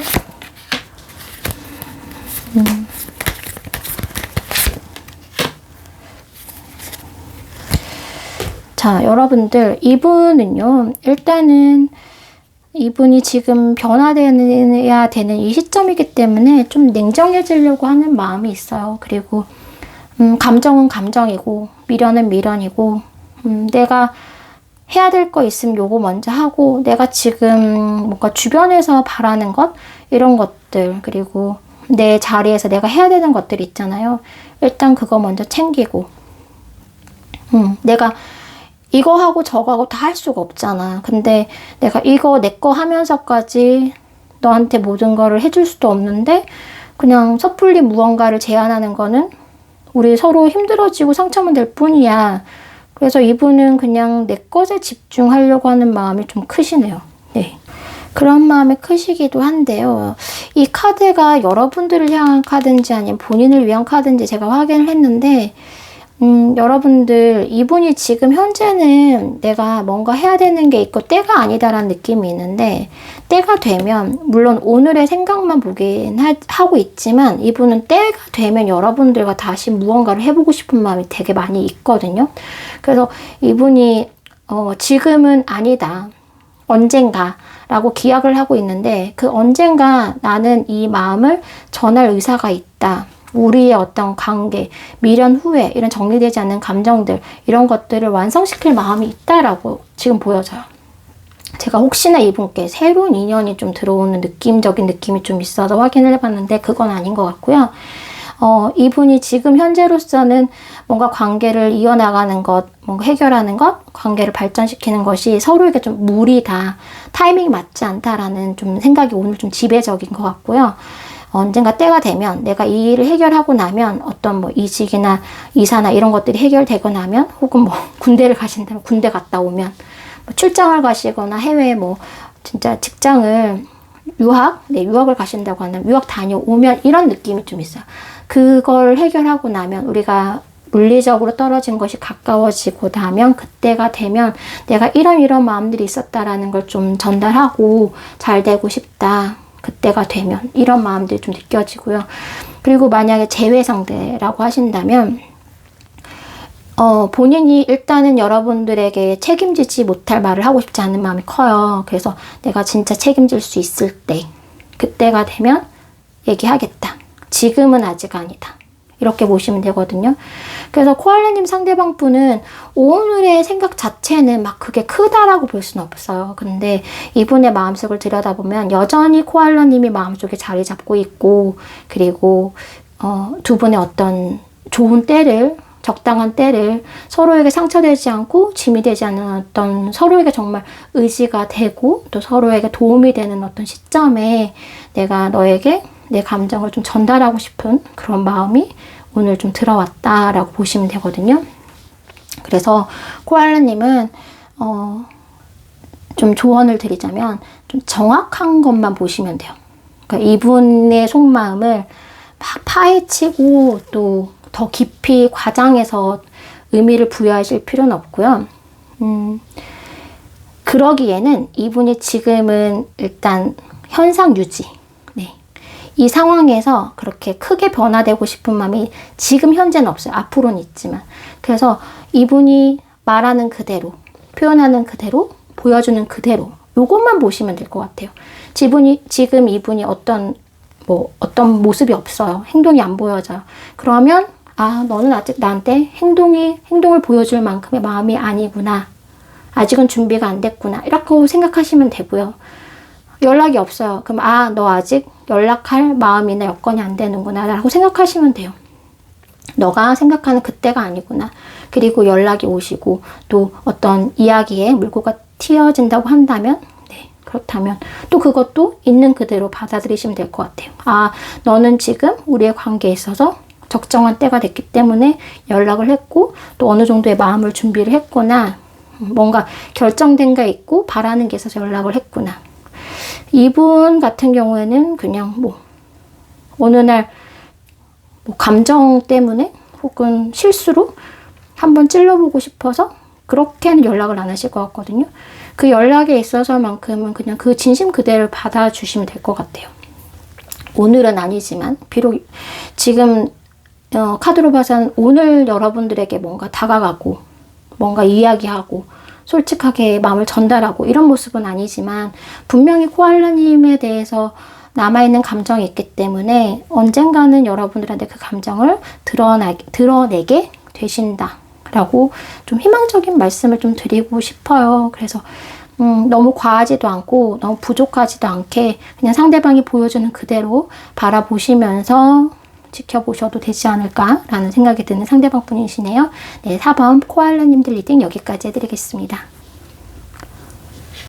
자, 여러분들 이분은요. 일단은 이분이 지금 변화되어야 되는 이 시점이기 때문에 좀 냉정해지려고 하는 마음이 있어요. 그리고 감정은 감정이고 미련은 미련이고 내가 해야 될 거 있으면 요거 먼저 하고 내가 지금 뭔가 주변에서 바라는 것 이런 것들 그리고 내 자리에서 내가 해야 되는 것들이 있잖아요. 일단 그거 먼저 챙기고, 내가 이거 하고 저거 하고 다 할 수가 없잖아. 근데 내가 이거 내 거 하면서까지 너한테 모든 거를 해줄 수도 없는데 그냥 섣불리 무언가를 제안하는 거는 우리 서로 힘들어지고 상처만 될 뿐이야. 그래서 이분은 그냥 내 것에 집중하려고 하는 마음이 좀 크시네요. 네. 그런 마음이 크시기도 한데요. 이 카드가 여러분들을 향한 카드인지 아니면 본인을 위한 카드인지 제가 확인을 했는데 여러분들 이분이 지금 현재는 내가 뭔가 해야 되는 게 있고 때가 아니다라는 느낌이 있는데 때가 되면 물론 오늘의 생각만 보긴 하고 있지만 이분은 때가 되면 여러분들과 다시 무언가를 해보고 싶은 마음이 되게 많이 있거든요. 그래서 이분이 지금은 아니다. 언젠가 라고 기약을 하고 있는데 그 언젠가 나는 이 마음을 전할 의사가 있다. 우리의 어떤 관계, 미련 후회, 이런 정리되지 않는 감정들, 이런 것들을 완성시킬 마음이 있다라고 지금 보여져요. 제가 혹시나 이분께 새로운 인연이 좀 들어오는 느낌적인 느낌이 좀 있어서 확인을 해봤는데 그건 아닌 것 같고요. 이분이 지금 현재로서는 뭔가 관계를 이어나가는 것, 뭔가 해결하는 것, 관계를 발전시키는 것이 서로에게 좀 무리다, 타이밍이 맞지 않다라는 좀 생각이 오늘 좀 지배적인 것 같고요. 언젠가 때가 되면 내가 이 일을 해결하고 나면 어떤 뭐 이직이나 이사나 이런 것들이 해결되고 나면 혹은 뭐 군대를 가신다면 군대 갔다 오면 뭐 출장을 가시거나 해외에 뭐 진짜 직장을 유학을 가신다고 하면 유학 다녀오면 이런 느낌이 좀 있어요. 그걸 해결하고 나면 우리가 물리적으로 떨어진 것이 가까워지고 나면 그때가 되면 내가 이런 마음들이 있었다라는 걸 좀 전달하고 잘 되고 싶다. 그때가 되면 이런 마음들이 좀 느껴지고요. 그리고 만약에 재회 상대라고 하신다면 본인이 일단은 여러분들에게 책임지지 못할 말을 하고 싶지 않은 마음이 커요. 그래서 내가 진짜 책임질 수 있을 때 그때가 되면 얘기하겠다. 지금은 아직 아니다. 이렇게 보시면 되거든요. 그래서 코알라님 상대방 분은 오늘의 생각 자체는 막 그게 크다라고 볼 수는 없어요. 근데 이분의 마음속을 들여다보면 여전히 코알라님이 마음속에 자리 잡고 있고 그리고 두 분의 어떤 좋은 때를 적당한 때를 서로에게 상처되지 않고 짐이 되지 않는 어떤 서로에게 정말 의지가 되고 또 서로에게 도움이 되는 어떤 시점에 내가 너에게 내 감정을 좀 전달하고 싶은 그런 마음이 오늘 좀 들어왔다라고 보시면 되거든요. 그래서 코알라님은 좀 조언을 드리자면 좀 정확한 것만 보시면 돼요. 그러니까 이분의 속마음을 막 파헤치고 또 더 깊이 과장해서 의미를 부여하실 필요는 없고요. 그러기에는 이분이 지금은 일단 현상 유지. 네. 이 상황에서 그렇게 크게 변화되고 싶은 마음이 지금 현재는 없어요. 앞으로는 있지만. 그래서 이분이 말하는 그대로, 표현하는 그대로, 보여주는 그대로 요것만 보시면 될 것 같아요. 지금 이분이 어떤 모습이 없어요. 행동이 안 보여져요. 그러면 너는 아직 나한테 행동을 보여줄 만큼의 마음이 아니구나. 아직은 준비가 안 됐구나. 이렇게 생각하시면 되고요. 연락이 없어요. 그럼 너 아직 연락할 마음이나 여건이 안 되는구나 라고 생각하시면 돼요. 너가 생각하는 그때가 아니구나. 그리고 연락이 오시고 또 어떤 이야기에 물꼬가 튀어진다고 한다면 그렇다면 또 그것도 있는 그대로 받아들이시면 될 것 같아요. 너는 지금 우리의 관계에 있어서 적정한 때가 됐기 때문에 연락을 했고 또 어느 정도의 마음을 준비를 했구나. 뭔가 결정된 게 있고 바라는 게 있어서 연락을 했구나. 이분 같은 경우에는 그냥 어느 날 감정 때문에 혹은 실수로 한번 찔러보고 싶어서 그렇게는 연락을 안 하실 것 같거든요. 그 연락에 있어서만큼은 그냥 그 진심 그대로 받아주시면 될 것 같아요. 오늘은 아니지만 비록 지금 카드로 봐서는 오늘 여러분들에게 뭔가 다가가고 뭔가 이야기하고 솔직하게 마음을 전달하고 이런 모습은 아니지만 분명히 코알라님에 대해서 남아있는 감정이 있기 때문에 언젠가는 여러분들한테 그 감정을 드러내게 되신다 라고 좀 희망적인 말씀을 좀 드리고 싶어요. 그래서 너무 과하지도 않고 너무 부족하지도 않게 그냥 상대방이 보여주는 그대로 바라보시면서 지켜보셔도 되지 않을까라는 생각이 드는 상대방 분이시네요. 네, 4번 코알라님들 리딩 여기까지 해드리겠습니다.